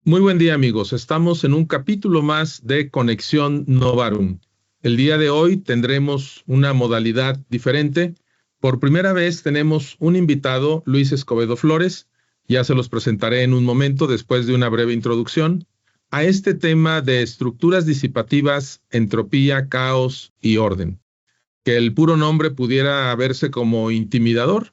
Muy buen día, amigos. Estamos en un capítulo más de Conexión Novarum. El día de hoy tendremos una modalidad diferente. Por primera vez tenemos un invitado, Luis Escobedo Flores. Ya se los presentaré en un momento después de una breve introducción a este tema de estructuras disipativas, entropía, caos y orden. Que el puro nombre pudiera verse como intimidador,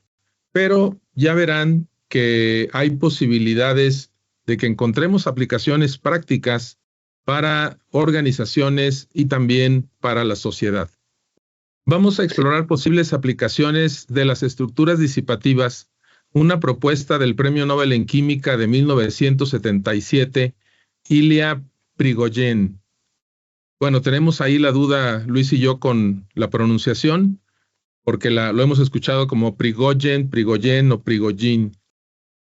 pero ya verán que hay posibilidades de que encontremos aplicaciones prácticas para organizaciones y también para la sociedad. Vamos a explorar posibles aplicaciones de las estructuras disipativas, una propuesta del Premio Nobel en Química de 1977, Ilya Prigogine. Bueno, tenemos ahí la duda, Luis y yo, con la pronunciación, porque lo hemos escuchado como Prigogine, Prigogine o Prigogine.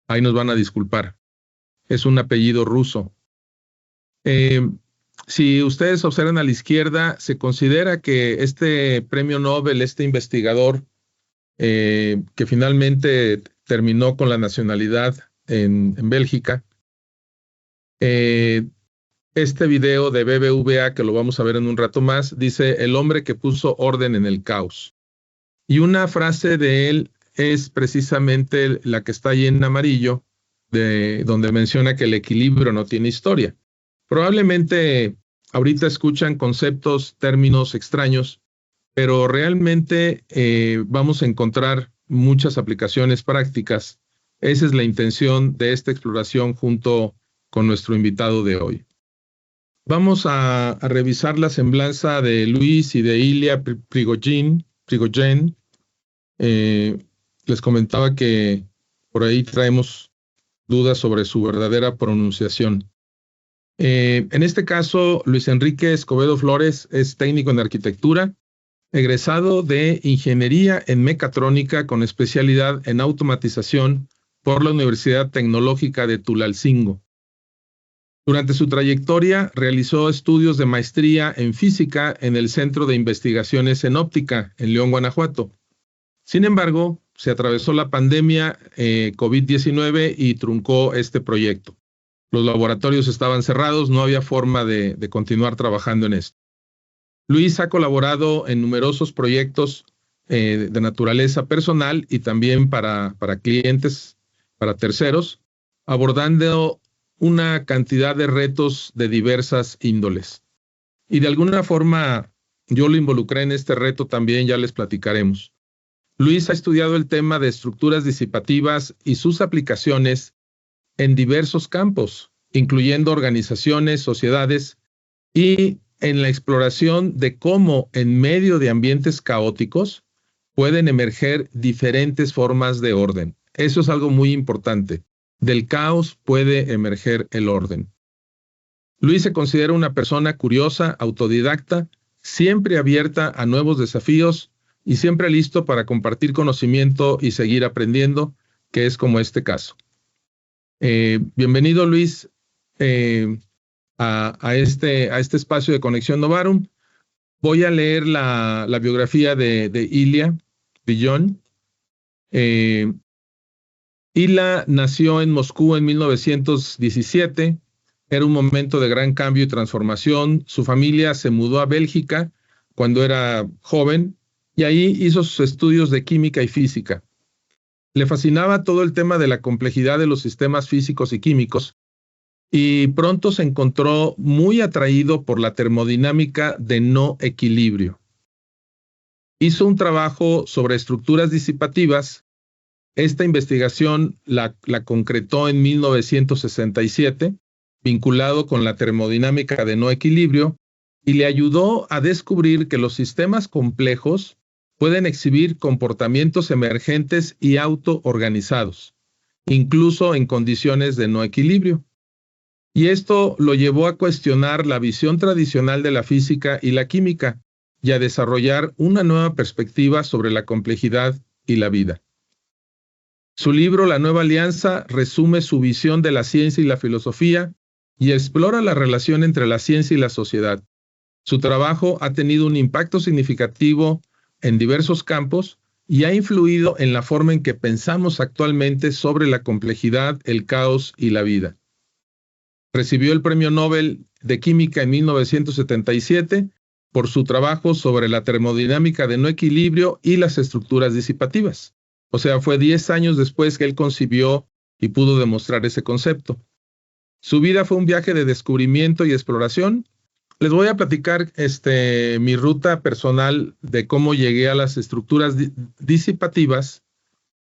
Ahí nos van a disculpar. Es un apellido ruso. Si ustedes observan a la izquierda, se considera que este premio Nobel, este investigador, que finalmente terminó con la nacionalidad en Bélgica, este video de BBVA, que lo vamos a ver en un rato más, dice: el hombre que puso orden en el caos. Y una frase de él es precisamente la que está ahí en amarillo, donde menciona que el equilibrio no tiene historia. Probablemente ahorita escuchan conceptos, términos extraños, pero realmente vamos a encontrar muchas aplicaciones prácticas. Esa es la intención de esta exploración junto con nuestro invitado de hoy. Vamos a revisar la semblanza de Luis y de Ilya Prigogine. Les comentaba que por ahí traemos dudas sobre su verdadera pronunciación. En este caso, Luis Enrique Escobedo Flores es técnico en arquitectura, egresado de Ingeniería en Mecatrónica con especialidad en automatización por la Universidad Tecnológica de Tulalcingo. Durante su trayectoria realizó estudios de maestría en física en el Centro de Investigaciones en Óptica en León, Guanajuato. Sin embargo, se atravesó la pandemia COVID-19 y truncó este proyecto. Los laboratorios estaban cerrados, no había forma de continuar trabajando en esto. Luis ha colaborado en numerosos proyectos de naturaleza personal y también para clientes, para terceros, abordando una cantidad de retos de diversas índoles. Y de alguna forma yo lo involucré en este reto también, ya les platicaremos. Luis ha estudiado el tema de estructuras disipativas y sus aplicaciones en diversos campos, incluyendo organizaciones, sociedades, y en la exploración de cómo en medio de ambientes caóticos pueden emerger diferentes formas de orden. Eso es algo muy importante. Del caos puede emerger el orden. Luis se considera una persona curiosa, autodidacta, siempre abierta a nuevos desafíos y siempre listo para compartir conocimiento y seguir aprendiendo, que es como este caso. Bienvenido, Luis, a este espacio de Conexión Novarum. Voy a leer la biografía de Ilya Prigogine. Ilya nació en Moscú en 1917. Era un momento de gran cambio y transformación. Su familia se mudó a Bélgica cuando era joven y ahí hizo sus estudios de química y física. Le fascinaba todo el tema de la complejidad de los sistemas físicos y químicos y pronto se encontró muy atraído por la termodinámica de no equilibrio. Hizo un trabajo sobre estructuras disipativas. Esta investigación la concretó en 1967, vinculado con la termodinámica de no equilibrio, y le ayudó a descubrir que los sistemas complejos pueden exhibir comportamientos emergentes y autoorganizados, incluso en condiciones de no equilibrio. Y esto lo llevó a cuestionar la visión tradicional de la física y la química, y a desarrollar una nueva perspectiva sobre la complejidad y la vida. Su libro La Nueva Alianza resume su visión de la ciencia y la filosofía y explora la relación entre la ciencia y la sociedad. Su trabajo ha tenido un impacto significativo en diversos campos y ha influido en la forma en que pensamos actualmente sobre la complejidad, el caos y la vida. Recibió el Premio Nobel de Química en 1977 por su trabajo sobre la termodinámica de no equilibrio y las estructuras disipativas. O sea, fue 10 años después que él concibió y pudo demostrar ese concepto. Su vida fue un viaje de descubrimiento y exploración. Les voy a platicar mi ruta personal de cómo llegué a las estructuras disipativas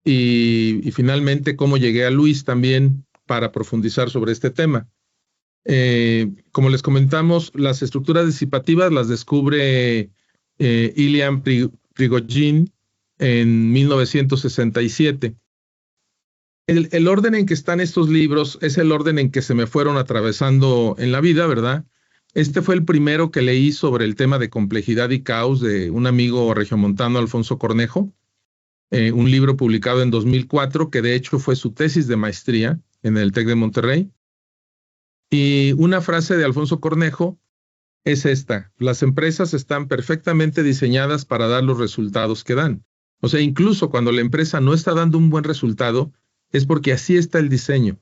y finalmente cómo llegué a Luis también para profundizar sobre este tema. Como les comentamos, las estructuras disipativas las descubre Ilian Prigogine en 1967. El orden en que están estos libros es el orden en que se me fueron atravesando en la vida, ¿verdad? Este fue el primero que leí sobre el tema de complejidad y caos de un amigo regiomontano, Alfonso Cornejo, un libro publicado en 2004, que de hecho fue su tesis de maestría en el TEC de Monterrey. Y una frase de Alfonso Cornejo es esta: las empresas están perfectamente diseñadas para dar los resultados que dan. O sea, incluso cuando la empresa no está dando un buen resultado, es porque así está el diseño.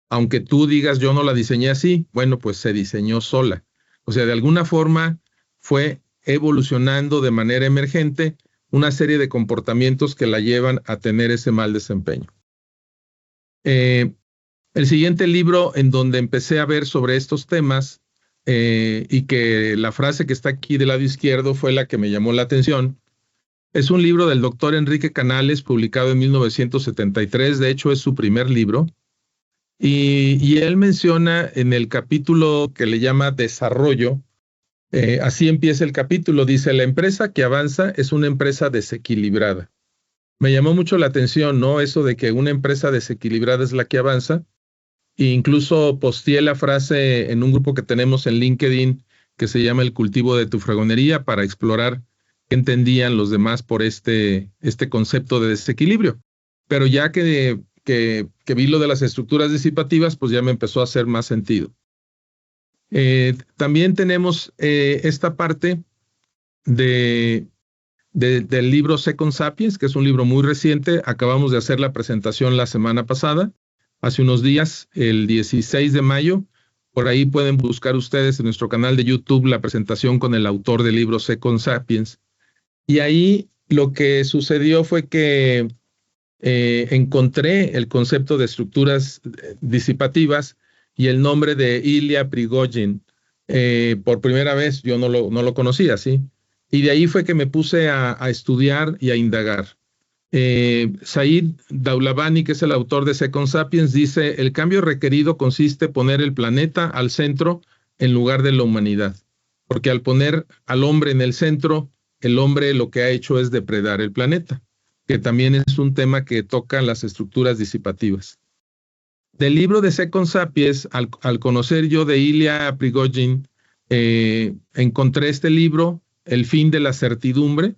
Aunque tú digas, yo no la diseñé así, bueno, pues se diseñó sola. O sea, de alguna forma fue evolucionando de manera emergente una serie de comportamientos que la llevan a tener ese mal desempeño. El siguiente libro en donde empecé a ver sobre estos temas y que la frase que está aquí del lado izquierdo fue la que me llamó la atención, es un libro del doctor Enrique Canales, publicado en 1973, de hecho es su primer libro, y él menciona en el capítulo que le llama Desarrollo, así empieza el capítulo, dice: la empresa que avanza es una empresa desequilibrada. Me llamó mucho la atención, ¿no? Eso de que una empresa desequilibrada es la que avanza, e incluso posteé la frase en un grupo que tenemos en LinkedIn que se llama El cultivo de tu fragonería, para explorar qué entendían los demás por este concepto de desequilibrio. Pero ya que vi lo de las estructuras disipativas, pues ya me empezó a hacer más sentido. También tenemos esta parte del libro Second Sapiens, que es un libro muy reciente. Acabamos de hacer la presentación la semana pasada, hace unos días, el 16 de mayo. Por ahí pueden buscar ustedes en nuestro canal de YouTube la presentación con el autor del libro Second Sapiens. Y ahí lo que sucedió fue que encontré el concepto de estructuras disipativas y el nombre de Ilya Prigogine. Por primera vez yo no lo conocía, ¿sí? Y de ahí fue que me puse a estudiar y a indagar. Said Daulavani, que es el autor de Second Sapiens, dice: el cambio requerido consiste en poner el planeta al centro en lugar de la humanidad. Porque al poner al hombre en el centro, el hombre lo que ha hecho es depredar el planeta, que también es un tema que toca las estructuras disipativas. Del libro de Second Sapiens, al conocer yo de Ilya Prigogine, encontré este libro, El fin de la certidumbre,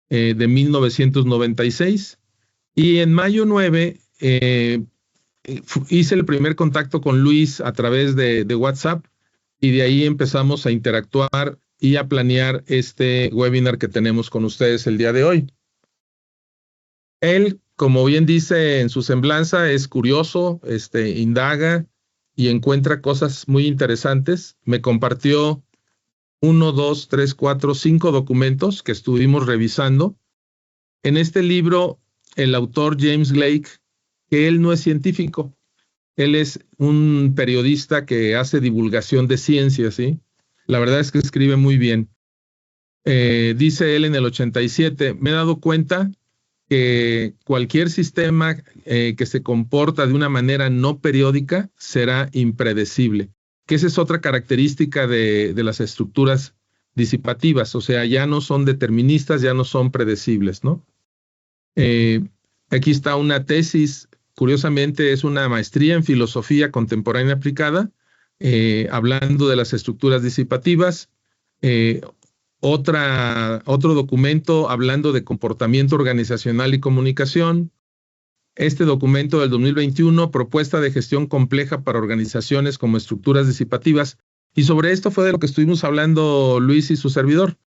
de 1996, y en mayo 9 hice el primer contacto con Luis a través de WhatsApp, y de ahí empezamos a interactuar y a planear este webinar que tenemos con ustedes el día de hoy. Él, como bien dice en su semblanza, es curioso, indaga y encuentra cosas muy interesantes. Me compartió 1, 2, 3, 4, 5 documentos que estuvimos revisando. En este libro, el autor James Blake, que él no es científico, él es un periodista que hace divulgación de ciencia, ¿sí? La verdad es que escribe muy bien. Dice él en el 87, me he dado cuenta que cualquier sistema que se comporta de una manera no periódica será impredecible, que esa es otra característica de las estructuras disipativas, o sea, ya no son deterministas, ya no son predecibles, ¿no? Aquí está una tesis, curiosamente es una maestría en filosofía contemporánea aplicada, hablando de las estructuras disipativas. Otro documento hablando de comportamiento organizacional y comunicación. Este documento del 2021, propuesta de gestión compleja para organizaciones como estructuras disipativas. Y sobre esto fue de lo que estuvimos hablando Luis y su servidor,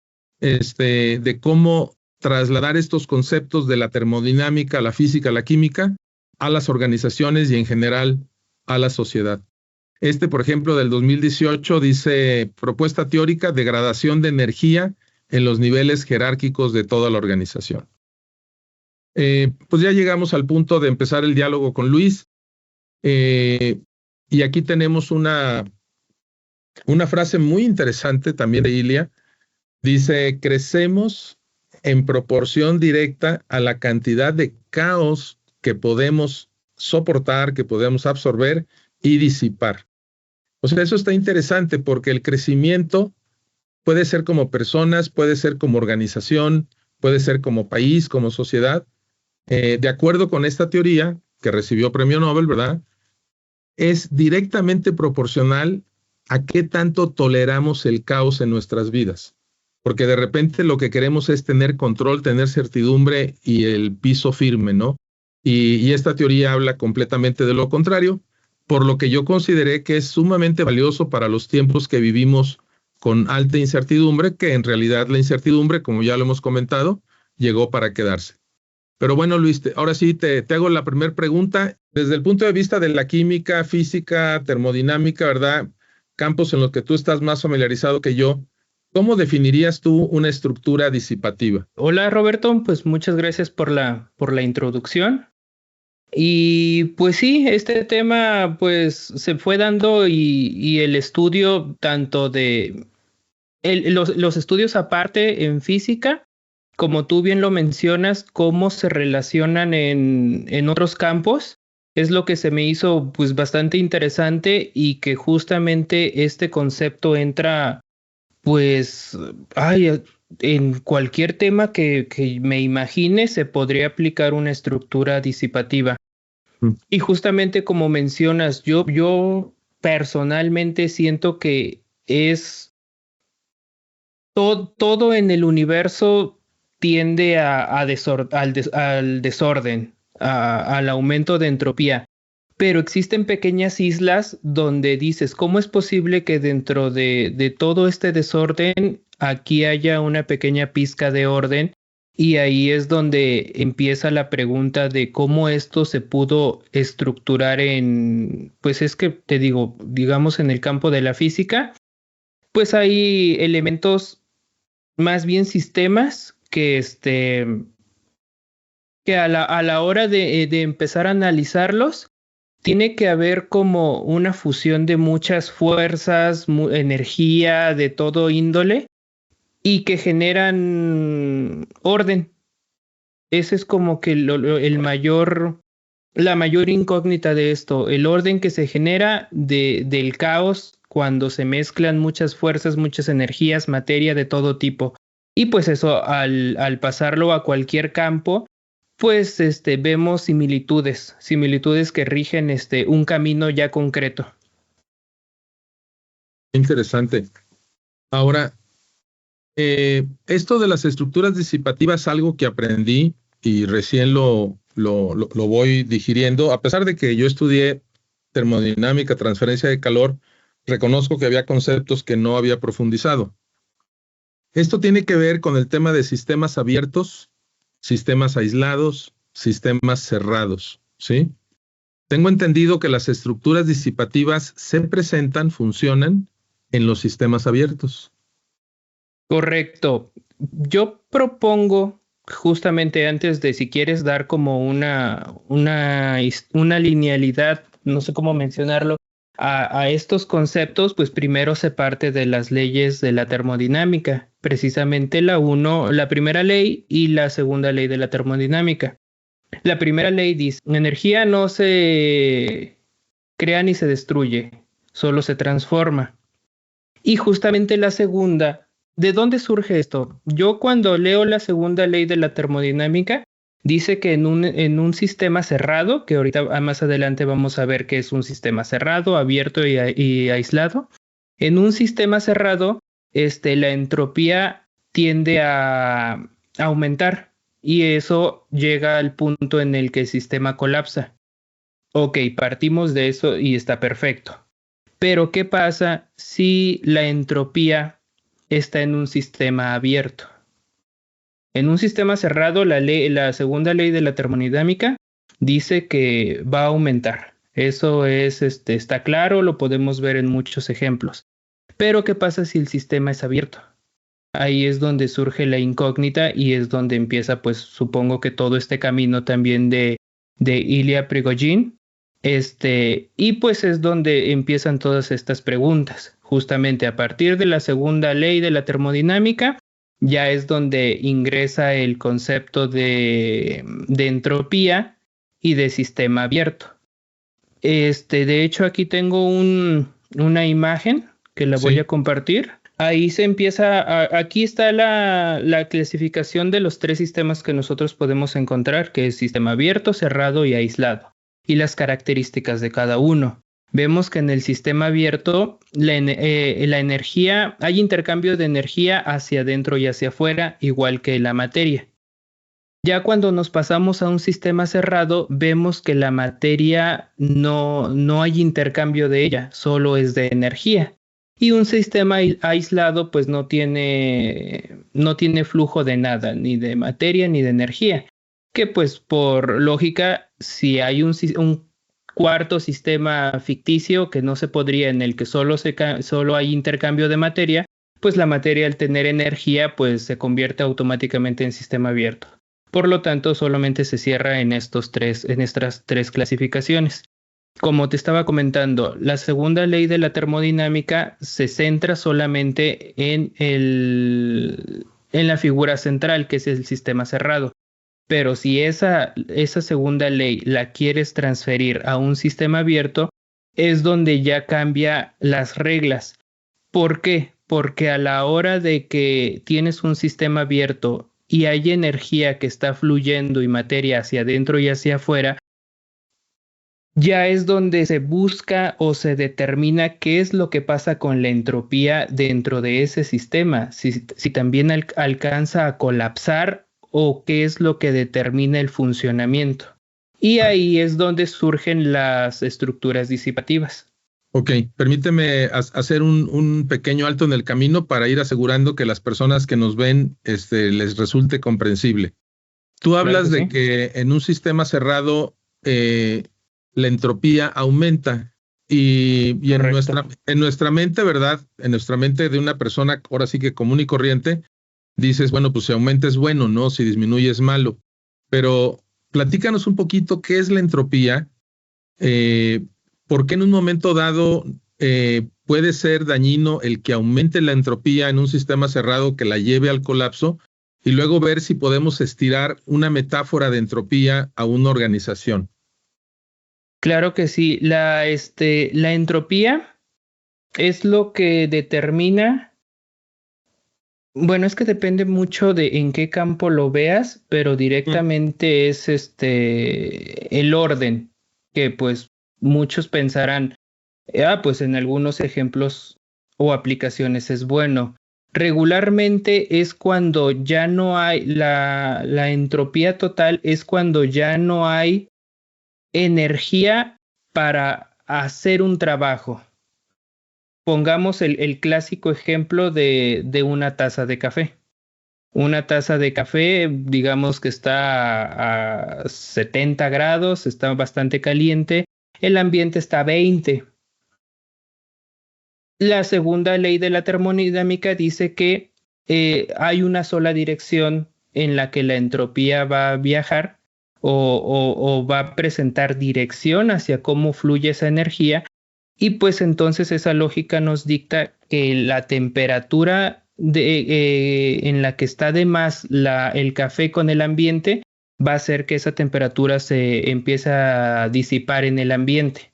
de cómo trasladar estos conceptos de la termodinámica, la física, la química, a las organizaciones y en general a la sociedad. Por ejemplo, del 2018 dice propuesta teórica, degradación de energía en los niveles jerárquicos de toda la organización. Pues ya llegamos al punto de empezar el diálogo con Luis. Y aquí tenemos una frase muy interesante también de Ilia. Dice, crecemos en proporción directa a la cantidad de caos que podemos soportar, que podemos absorber y disipar. O sea, eso está interesante porque el crecimiento puede ser como personas, puede ser como organización, puede ser como país, como sociedad. De acuerdo con esta teoría, que recibió premio Nobel, ¿verdad? Es directamente proporcional a qué tanto toleramos el caos en nuestras vidas. Porque de repente lo que queremos es tener control, tener certidumbre y el piso firme, ¿no? Y esta teoría habla completamente de lo contrario, por lo que yo consideré que es sumamente valioso para los tiempos que vivimos con alta incertidumbre, que en realidad la incertidumbre, como ya lo hemos comentado, llegó para quedarse. Pero bueno, Luis, ahora sí te hago la primera pregunta. Desde el punto de vista de la química, física, termodinámica, ¿verdad? Campos en los que tú estás más familiarizado que yo, ¿cómo definirías tú una estructura disipativa? Hola Roberto, pues muchas gracias por la introducción. Y pues sí, este tema pues se fue dando y el estudio tanto de los estudios aparte en física, como tú bien lo mencionas, cómo se relacionan en otros campos, es lo que se me hizo pues bastante interesante y que justamente este concepto entra pues en cualquier tema que me imagine se podría aplicar una estructura disipativa. Y justamente como mencionas, yo personalmente siento que es todo en el universo tiende al desorden, al aumento de entropía. Pero existen pequeñas islas donde dices, ¿cómo es posible que dentro de todo este desorden aquí haya una pequeña pizca de orden? Y ahí es donde empieza la pregunta de cómo esto se pudo estructurar pues es que te digo, digamos en el campo de la física, pues hay elementos, más bien sistemas, que a la hora de empezar a analizarlos, tiene que haber como una fusión de muchas fuerzas, energía de todo índole y que generan orden. Ese es como que la mayor incógnita de esto, el orden que se genera del caos cuando se mezclan muchas fuerzas, muchas energías, materia de todo tipo. Y pues eso, al pasarlo a cualquier campo, pues vemos similitudes que rigen un camino ya concreto. Interesante. Ahora, esto de las estructuras disipativas es algo que aprendí y recién lo voy digiriendo. A pesar de que yo estudié termodinámica, transferencia de calor, reconozco que había conceptos que no había profundizado. Esto tiene que ver con el tema de sistemas abiertos, sistemas aislados, sistemas cerrados, ¿sí? Tengo entendido que las estructuras disipativas se presentan, funcionan en los sistemas abiertos. Correcto. Yo propongo, justamente antes de si quieres dar como una linealidad, no sé cómo mencionarlo, a estos conceptos, pues primero se parte de las leyes de la termodinámica, precisamente la primera ley y la segunda ley de la termodinámica. La primera ley dice, la energía no se crea ni se destruye, solo se transforma. Y justamente la segunda, ¿de dónde surge esto? Yo cuando leo la segunda ley de la termodinámica, dice que en un sistema cerrado, que ahorita más adelante vamos a ver qué es un sistema cerrado, abierto y aislado. En un sistema cerrado, la entropía tiende a aumentar y eso llega al punto en el que el sistema colapsa. Ok, partimos de eso y está perfecto. Pero ¿qué pasa si la entropía está en un sistema abierto? En un sistema cerrado, la segunda ley de la termodinámica dice que va a aumentar. Eso es, está claro, lo podemos ver en muchos ejemplos. Pero ¿qué pasa si el sistema es abierto? Ahí es donde surge la incógnita y es donde empieza, pues supongo que todo este camino también de Ilya Prigogine. Y pues es donde empiezan todas estas preguntas. Justamente a partir de la segunda ley de la termodinámica, ya es donde ingresa el concepto de entropía y de sistema abierto. De hecho, aquí tengo una imagen que la voy a compartir. Ahí se empieza, aquí está la clasificación de los 3 sistemas que nosotros podemos encontrar, que es sistema abierto, cerrado y aislado, y las características de cada uno. Vemos que en el sistema abierto la energía, hay intercambio de energía hacia adentro y hacia afuera, igual que la materia. Ya cuando nos pasamos a un sistema cerrado, vemos que la materia no hay intercambio de ella, solo es de energía. Y un sistema aislado pues no tiene flujo de nada, ni de materia ni de energía. Que pues por lógica, si hay un cuarto sistema ficticio que no se podría, en el que solo hay intercambio de materia, pues la materia al tener energía pues se convierte automáticamente en sistema abierto. Por lo tanto, solamente se cierra en estas 3 clasificaciones. Como te estaba comentando, la segunda ley de la termodinámica se centra solamente en la figura central, que es el sistema cerrado. Pero si esa segunda ley la quieres transferir a un sistema abierto, es donde ya cambia las reglas. ¿Por qué? Porque a la hora de que tienes un sistema abierto y hay energía que está fluyendo y materia hacia adentro y hacia afuera, ya es donde se busca o se determina qué es lo que pasa con la entropía dentro de ese sistema, si también alcanza a colapsar o qué es lo que determina el funcionamiento. Y ahí es donde surgen las estructuras disipativas. Ok, permíteme hacer un pequeño alto en el camino para ir asegurando que las personas que nos ven les resulte comprensible. Tú hablas de que en un sistema cerrado la entropía aumenta y en nuestra mente, ¿verdad? En nuestra mente de una persona ahora sí que común y corriente, dices, bueno, pues si aumenta es bueno, ¿no? Si disminuye es malo. Pero platícanos un poquito qué es la entropía, por qué en un momento dado puede ser dañino el que aumente la entropía en un sistema cerrado que la lleve al colapso y luego ver si podemos estirar una metáfora de entropía a una organización. Claro que sí. La entropía es lo que determina. Bueno, es que depende mucho de en qué campo lo veas, pero directamente es el orden, que pues muchos pensarán, pues en algunos ejemplos o aplicaciones es bueno. Regularmente es cuando ya no hay la entropía total, es cuando ya no hay energía para hacer un trabajo. Pongamos el clásico ejemplo de una taza de café. Una taza de café, digamos que está a 70 grados, está bastante caliente, el ambiente está a 20. La segunda ley de la termodinámica dice que hay una sola dirección en la que la entropía va a viajar o va a presentar dirección hacia cómo fluye esa energía. Y pues entonces esa lógica nos dicta que la temperatura en la que está de más el café con el ambiente va a hacer que esa temperatura se empiece a disipar en el ambiente.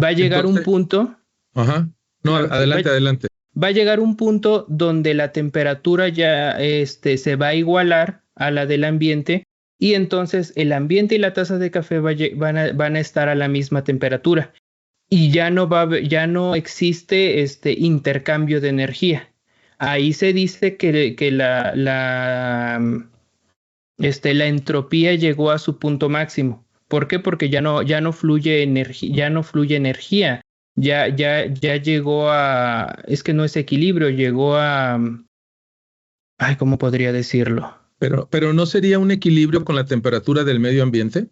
Va a llegar un punto. Ajá. No, adelante. Va a llegar un punto donde la temperatura ya se va a igualar a la del ambiente y entonces el ambiente y la taza de café van a estar a la misma temperatura. Y ya no existe intercambio de energía. Ahí se dice que la entropía llegó a su punto máximo. ¿Por qué? Porque ya no fluye energía. Ya llegó a, es que no es equilibrio, llegó a, ¿cómo podría decirlo? Pero ¿no sería un equilibrio con la temperatura del medio ambiente?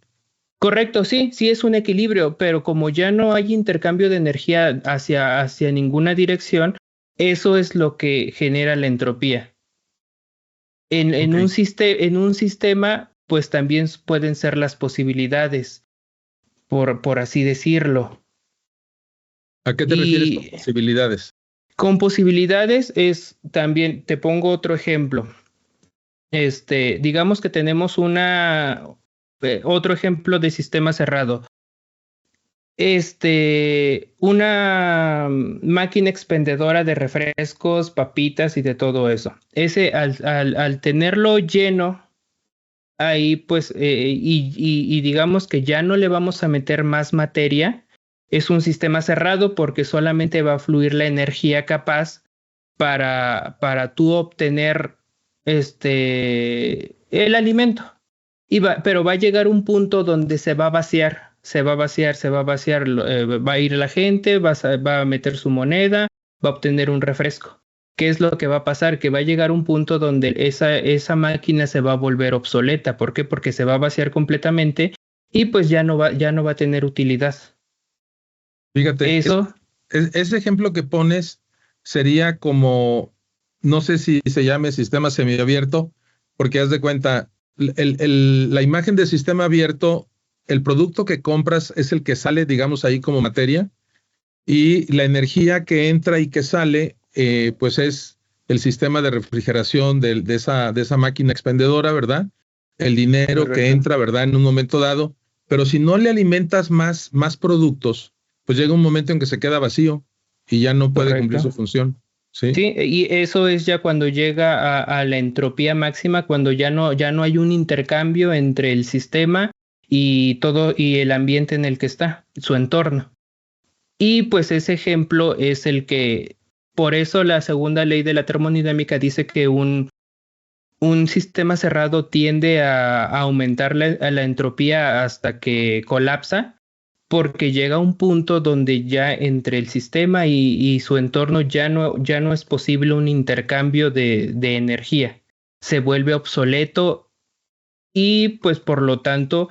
Correcto, sí, sí es un equilibrio, pero como ya no hay intercambio de energía hacia ninguna dirección, eso es lo que genera la entropía. En Ok. en un sistema, pues también pueden ser las posibilidades, por así decirlo. ¿A qué te refieres con Y posibilidades? con posibilidades es también, te pongo otro ejemplo. Digamos que tenemos otro ejemplo de sistema cerrado. Una máquina expendedora de refrescos, papitas y de todo eso. Ese, al tenerlo lleno, ahí pues, y digamos que ya no le vamos a meter más materia, es un sistema cerrado porque solamente va a fluir la energía capaz para tú obtener el alimento. Pero va a llegar un punto donde se va a vaciar, se va a vaciar, se va a vaciar, va a ir la gente, va a meter su moneda, va a obtener un refresco. ¿Qué es lo que va a pasar? Que va a llegar un punto donde esa máquina se va a volver obsoleta. ¿Por qué? Porque se va a vaciar completamente y pues ya no va a tener utilidad. Fíjate, Eso, ese ejemplo que pones sería como, no sé si se llame sistema semiabierto, porque haz de cuenta, la imagen de sistema abierto, el producto que compras es el que sale, digamos, ahí como materia, y la energía que entra y que sale, pues es el sistema de refrigeración de esa máquina expendedora, ¿verdad? El dinero que correcto, entra, ¿verdad? En un momento dado. Pero si no le alimentas más productos, pues llega un momento en que se queda vacío y ya no puede cumplir correcto. su función. ¿Sí? Sí, y eso es ya cuando llega a la entropía máxima, cuando ya no hay un intercambio entre el sistema y todo y el ambiente en el que está, su entorno. Y pues ese ejemplo es el que, por eso la segunda ley de la termodinámica dice que un sistema cerrado tiende a aumentar a la entropía hasta que colapsa, porque llega a un punto donde ya entre el sistema y su entorno ya no es posible un intercambio de energía. Se vuelve obsoleto y pues por lo tanto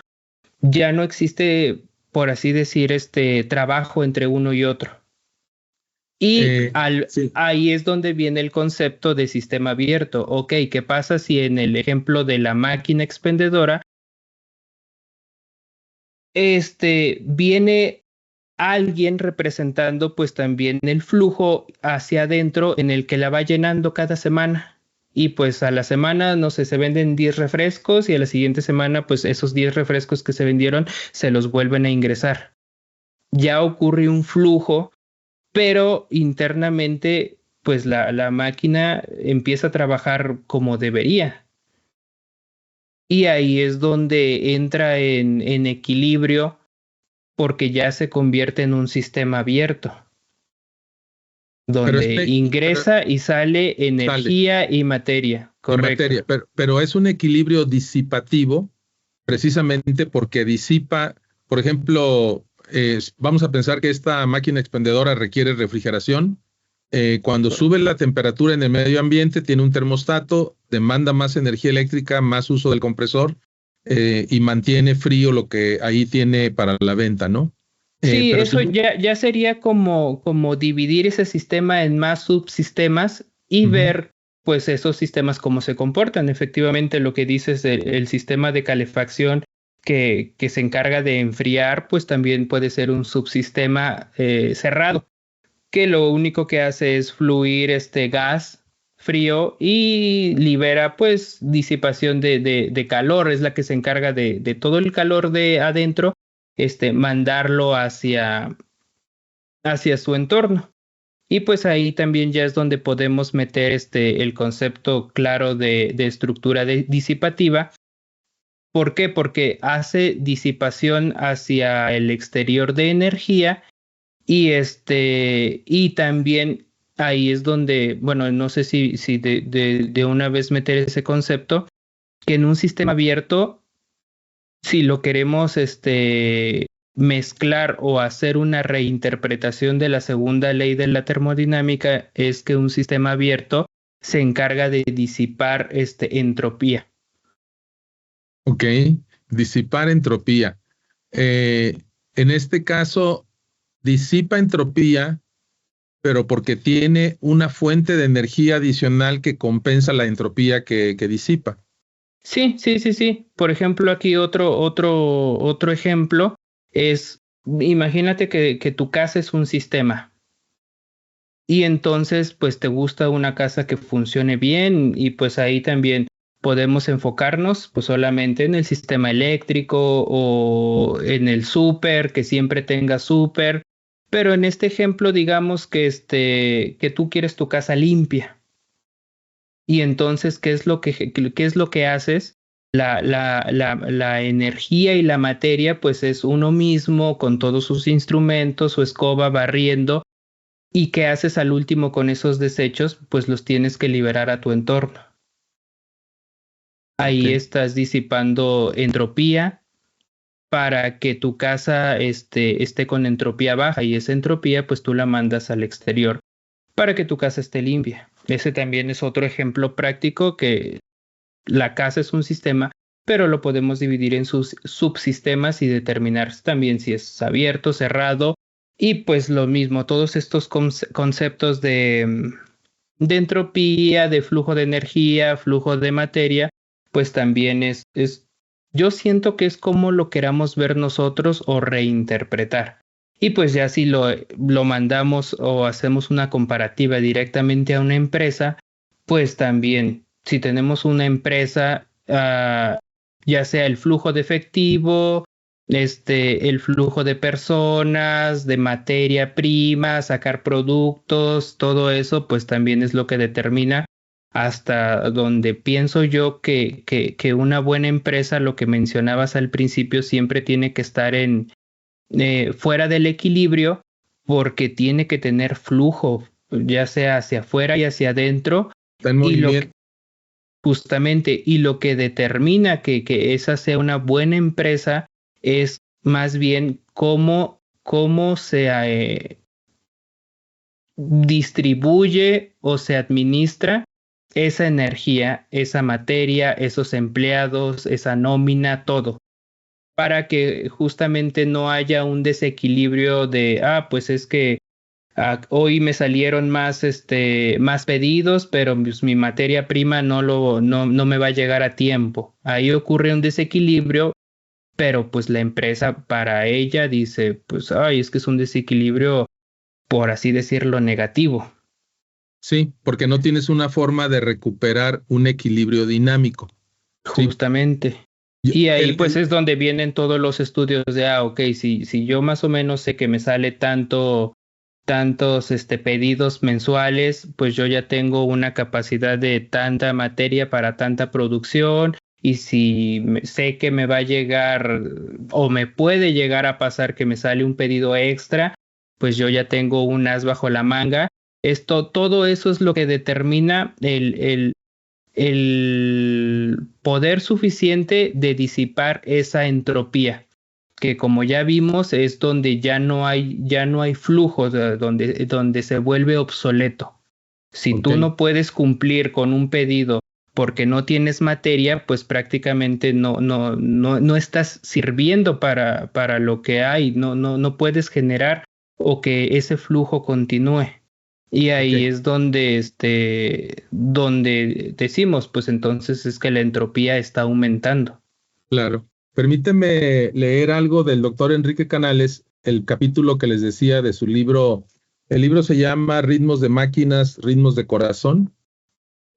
ya no existe, por así decir, este trabajo entre uno y otro. Y Sí. ahí es donde viene el concepto de sistema abierto. Ok, ¿qué pasa si en el ejemplo de la máquina expendedora, viene alguien representando pues también el flujo hacia adentro en el que la va llenando cada semana? Y pues a la semana, no sé, se venden 10 refrescos y a la siguiente semana pues esos 10 refrescos que se vendieron se los vuelven a ingresar. Ya ocurre un flujo, pero internamente pues la máquina empieza a trabajar como debería. Y ahí es donde entra en equilibrio porque ya se convierte en un sistema abierto, Pero, donde pero ingresa y sale sale energía y materia. y Correcto. materia, pero es un equilibrio disipativo precisamente porque disipa, por ejemplo, vamos a pensar que esta máquina expendedora requiere refrigeración. Cuando sube la temperatura en el medio ambiente, tiene un termostato, demanda más energía eléctrica, más uso del compresor y mantiene frío lo que ahí tiene para la venta, ¿no? Sí, Pero eso si ya sería como dividir ese sistema en más subsistemas y Ujú. ver pues esos sistemas cómo se comportan. Efectivamente, lo que dices, el sistema de calefacción que se encarga de enfriar, pues también puede ser un subsistema cerrado, que lo único que hace es fluir este gas frío y libera pues disipación de calor, es la que se encarga de todo el calor de adentro, mandarlo hacia su entorno. Y pues ahí también ya es donde podemos meter el concepto claro de estructura disipativa. ¿Por qué? Porque hace disipación hacia el exterior de energía y también ahí es donde, bueno, no sé si de una vez meter ese concepto, que en un sistema abierto, si lo queremos mezclar o hacer una reinterpretación de la segunda ley de la termodinámica, es que un sistema abierto se encarga de disipar entropía. Ok, disipar entropía. En este caso, disipa entropía, pero porque tiene una fuente de energía adicional que compensa la entropía que disipa. Sí. Por ejemplo, aquí otro ejemplo es, imagínate que tu casa es un sistema y entonces pues te gusta una casa que funcione bien y pues ahí también podemos enfocarnos pues solamente en el sistema eléctrico o en el súper, que siempre tenga súper, pero en este ejemplo digamos que tú quieres tu casa limpia. Y entonces, qué es lo que haces? La energía y la materia, pues es uno mismo con todos sus instrumentos, su escoba barriendo. ¿Y qué haces al último con esos desechos? Pues los tienes que liberar a tu entorno. Ahí Okay. estás disipando entropía para que tu casa esté con entropía baja y esa entropía pues tú la mandas al exterior para que tu casa esté limpia. Ese también es otro ejemplo práctico que la casa es un sistema, pero lo podemos dividir en sus subsistemas y determinar también si es abierto, cerrado y pues lo mismo, todos estos conceptos de entropía, de flujo de energía, flujo de materia, pues también yo siento que es como lo queramos ver nosotros o reinterpretar. Y pues ya si lo mandamos o hacemos una comparativa directamente a una empresa, pues también si tenemos una empresa, ya sea el flujo de efectivo, el flujo de personas, de materia prima, sacar productos, todo eso, pues también es lo que determina hasta donde pienso yo que una buena empresa, lo que mencionabas al principio, siempre tiene que estar fuera del equilibrio porque tiene que tener flujo, ya sea hacia afuera y hacia adentro, Está en y movimiento. justamente, y lo que determina que esa sea una buena empresa es más bien cómo se distribuye o se administra esa energía, esa materia, esos empleados, esa nómina, todo, para que justamente no haya un desequilibrio de, pues es que hoy me salieron más pedidos, pero pues, mi materia prima no me va a llegar a tiempo. Ahí ocurre un desequilibrio, pero pues la empresa para ella dice, pues, ay, es que es un desequilibrio, por así decirlo, negativo. Sí, porque no tienes una forma de recuperar un equilibrio dinámico. Sí. Justamente. Y ahí pues es donde vienen todos los estudios de, ok, si yo más o menos sé que me sale tantos pedidos mensuales, pues yo ya tengo una capacidad de tanta materia para tanta producción y si sé que me va a llegar o me puede llegar a pasar que me sale un pedido extra, pues yo ya tengo un as bajo la manga. Todo eso es lo que determina el poder suficiente de disipar esa entropía, que como ya vimos es donde ya no hay flujo, donde se vuelve obsoleto. Si tú no puedes cumplir con un pedido porque no tienes materia, pues prácticamente no estás sirviendo para lo que hay, no puedes generar o que ese flujo continúe. Y ahí es donde decimos, pues entonces es que la entropía está aumentando. Claro. Permíteme leer algo del doctor Enrique Canales, el capítulo que les decía de su libro. El libro se llama Ritmos de máquinas, ritmos de corazón.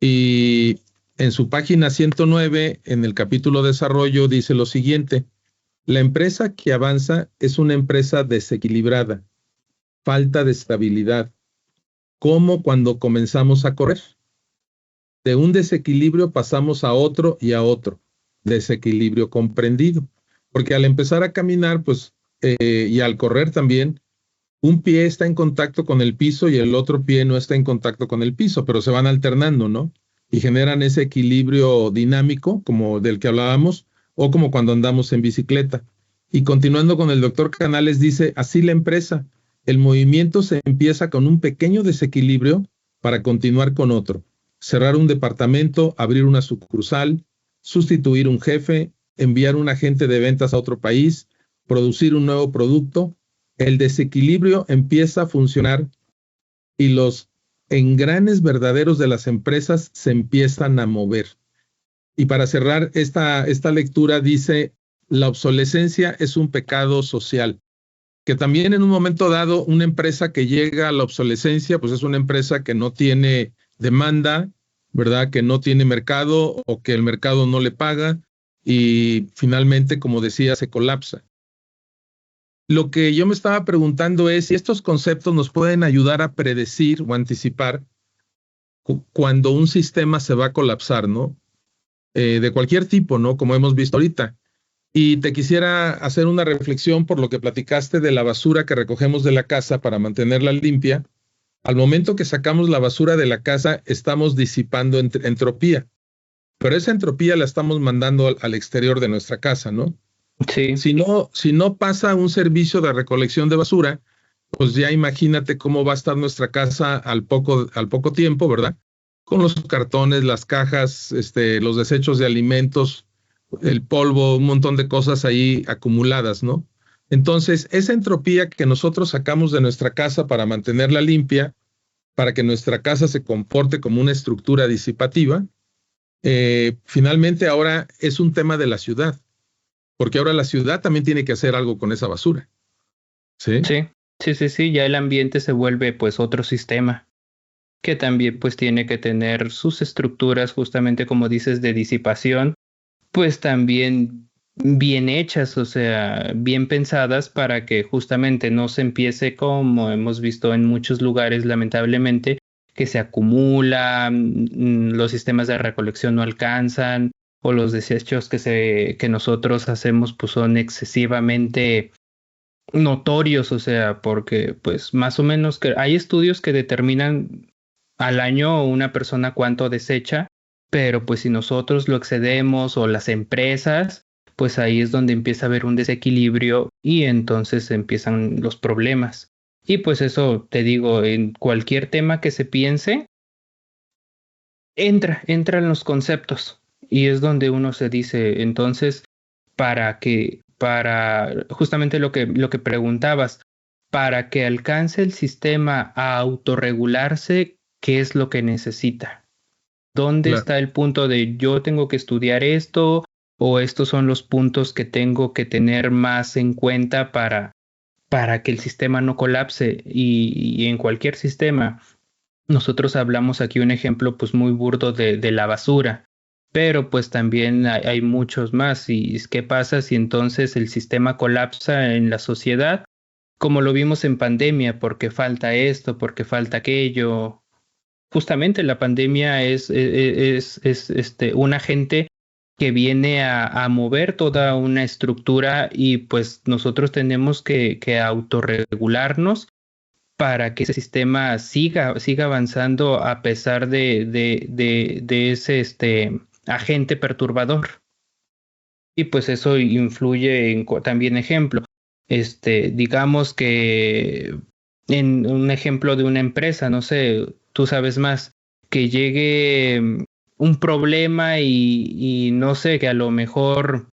Y en su página 109, en el capítulo Desarrollo, dice lo siguiente: la empresa que avanza es una empresa desequilibrada, falta de estabilidad, como cuando comenzamos a correr. De un desequilibrio pasamos a otro y a otro, desequilibrio comprendido. Porque al empezar a caminar, pues, y al correr también, un pie está en contacto con el piso y el otro pie no está en contacto con el piso, pero se van alternando, ¿no? Y generan ese equilibrio dinámico, como del que hablábamos, o como cuando andamos en bicicleta. Y continuando con el doctor Canales, dice, así la empresa, el movimiento se empieza con un pequeño desequilibrio para continuar con otro. Cerrar un departamento, abrir una sucursal, sustituir un jefe, enviar un agente de ventas a otro país, producir un nuevo producto, el desequilibrio empieza a funcionar y los engranes verdaderos de las empresas se empiezan a mover. Y para cerrar esta lectura dice, la obsolescencia es un pecado social, que también en un momento dado una empresa que llega a la obsolescencia, pues es una empresa que no tiene demanda, ¿verdad? Que no tiene mercado o que el mercado no le paga y finalmente, como decía, se colapsa. Lo que yo me estaba preguntando es si estos conceptos nos pueden ayudar a predecir o anticipar cuando un sistema se va a colapsar, ¿no? De cualquier tipo, ¿no? Como hemos visto ahorita. Y te quisiera hacer una reflexión por lo que platicaste de la basura que recogemos de la casa para mantenerla limpia. Al momento que sacamos la basura de la casa, estamos disipando entropía. Pero esa entropía la estamos mandando al exterior de nuestra casa, ¿no? Sí. Si no pasa un servicio de recolección de basura, pues ya imagínate cómo va a estar nuestra casa al poco tiempo, ¿verdad? Con los cartones, las cajas, los desechos de alimentos, el polvo, un montón de cosas ahí acumuladas, ¿no? Entonces, esa entropía que nosotros sacamos de nuestra casa para mantenerla limpia, para que nuestra casa se comporte como una estructura disipativa, finalmente ahora es un tema de la ciudad, porque ahora la ciudad también tiene que hacer algo con esa basura. ¿Sí? Sí, ya el ambiente se vuelve pues otro sistema que también pues tiene que tener sus estructuras justamente como dices de disipación, pues también bien hechas, o sea, bien pensadas para que justamente no se empiece como hemos visto en muchos lugares lamentablemente, que se acumula, los sistemas de recolección no alcanzan o los desechos que nosotros hacemos pues son excesivamente notorios, o sea, porque pues más o menos que hay estudios que determinan al año una persona cuánto desecha, pero pues si nosotros lo excedemos o las empresas, pues ahí es donde empieza a haber un desequilibrio y entonces empiezan los problemas. Y pues eso te digo, en cualquier tema que se piense, entra en los conceptos y es donde uno se dice, entonces, para justamente lo que preguntabas, para que alcance el sistema a autorregularse, ¿qué es lo que necesita? ¿Dónde Claro. está el punto de yo tengo que estudiar esto o estos son los puntos que tengo que tener más en cuenta para que el sistema no colapse? Y en cualquier sistema, nosotros hablamos aquí un ejemplo pues muy burdo de la basura, pero pues también hay muchos más. ¿Y qué pasa si entonces el sistema colapsa en la sociedad? Como lo vimos en pandemia, porque falta esto, porque falta aquello. Justamente la pandemia es un agente que viene a mover toda una estructura y pues nosotros tenemos que autorregularnos para que ese sistema siga avanzando a pesar de ese agente perturbador. Y pues eso influye en también ejemplo. Digamos que en un ejemplo de una empresa, no sé, tú sabes más, que llegue un problema y no sé, que a lo mejor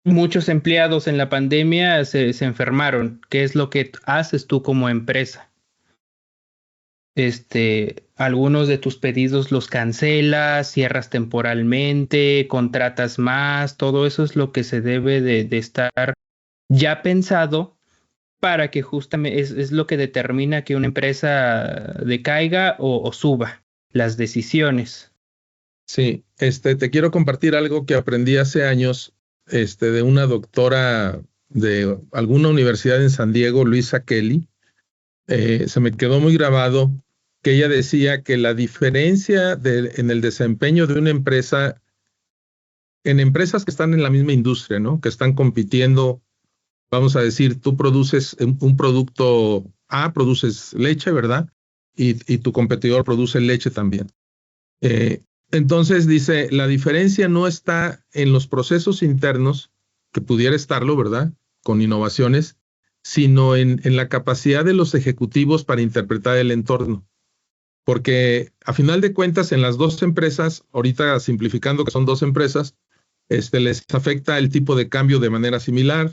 muchos empleados en la pandemia se enfermaron. ¿Qué es lo que haces tú como empresa? Algunos de tus pedidos los cancelas, cierras temporalmente, contratas más, todo eso es lo que se debe de estar ya pensado para que justamente es lo que determina que una empresa decaiga o suba las decisiones. Sí, te quiero compartir algo que aprendí hace años, de una doctora de alguna universidad en San Diego, Luisa Kelly. Se me quedó muy grabado que ella decía que la diferencia en el desempeño de una empresa, en empresas que están en la misma industria, ¿no? Que están compitiendo, vamos a decir, tú produces un producto A, produces leche, ¿verdad? Y tu competidor produce leche también. Entonces dice, la diferencia no está en los procesos internos, que pudiera estarlo, ¿verdad? Con innovaciones, sino en la capacidad de los ejecutivos para interpretar el entorno. Porque a final de cuentas, en las dos empresas, ahorita simplificando que son dos empresas, les afecta el tipo de cambio de manera similar,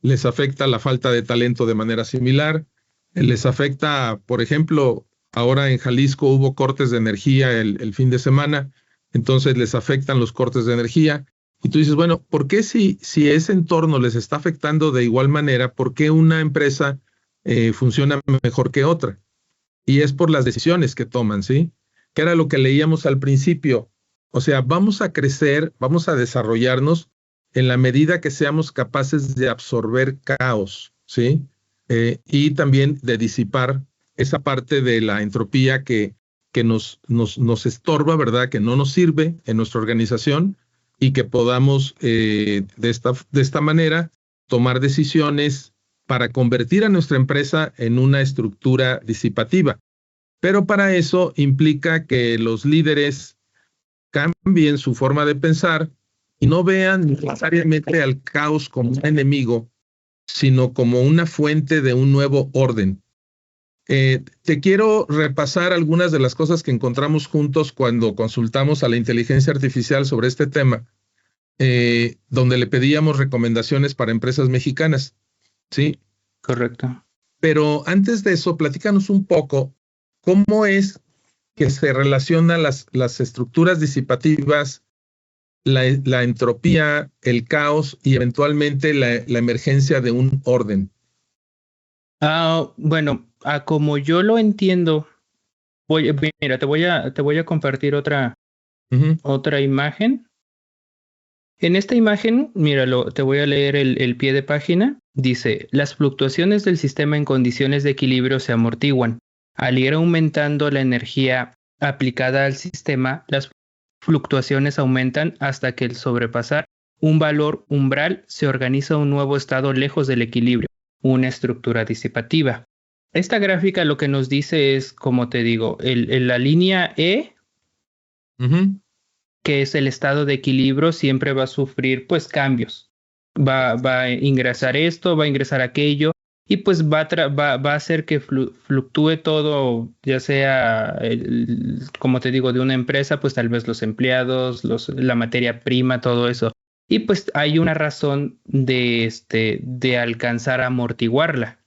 les afecta la falta de talento de manera similar, les afecta, por ejemplo, ahora en Jalisco hubo cortes de energía el fin de semana, entonces les afectan los cortes de energía. Y tú dices, bueno, ¿por qué si ese entorno les está afectando de igual manera, por qué una empresa funciona mejor que otra? Y es por las decisiones que toman, ¿sí? Que era lo que leíamos al principio. O sea, vamos a crecer, vamos a desarrollarnos en la medida que seamos capaces de absorber caos, ¿sí? Y también de disipar esa parte de la entropía que nos estorba, ¿verdad? Que no nos sirve en nuestra organización y que podamos de esta manera tomar decisiones para convertir a nuestra empresa en una estructura disipativa. Pero para eso implica que los líderes cambien su forma de pensar y no vean necesariamente al caos como un enemigo, sino como una fuente de un nuevo orden. Te quiero repasar algunas de las cosas que encontramos juntos cuando consultamos a la inteligencia artificial sobre este tema, donde le pedíamos recomendaciones para empresas mexicanas. ¿Sí? Correcto. Pero antes de eso, platícanos un poco cómo es que se relacionan las estructuras disipativas, la entropía, el caos y eventualmente la emergencia de un orden. Bueno, como yo lo entiendo, mira, te voy a compartir otra imagen. En esta imagen, míralo, te voy a leer el pie de página. Dice, las fluctuaciones del sistema en condiciones de equilibrio se amortiguan. Al ir aumentando la energía aplicada al sistema, las fluctuaciones aumentan hasta que al sobrepasar un valor umbral se organiza un nuevo estado lejos del equilibrio, una estructura disipativa. Esta gráfica lo que nos dice es, como te digo, la línea E, que es el estado de equilibrio, siempre va a sufrir pues cambios. Va a ingresar esto, va a ingresar aquello, y pues va a hacer que fluctúe todo, ya sea, como te digo, de una empresa, pues tal vez los empleados, la materia prima, todo eso. Y pues hay una razón de alcanzar a amortiguarla.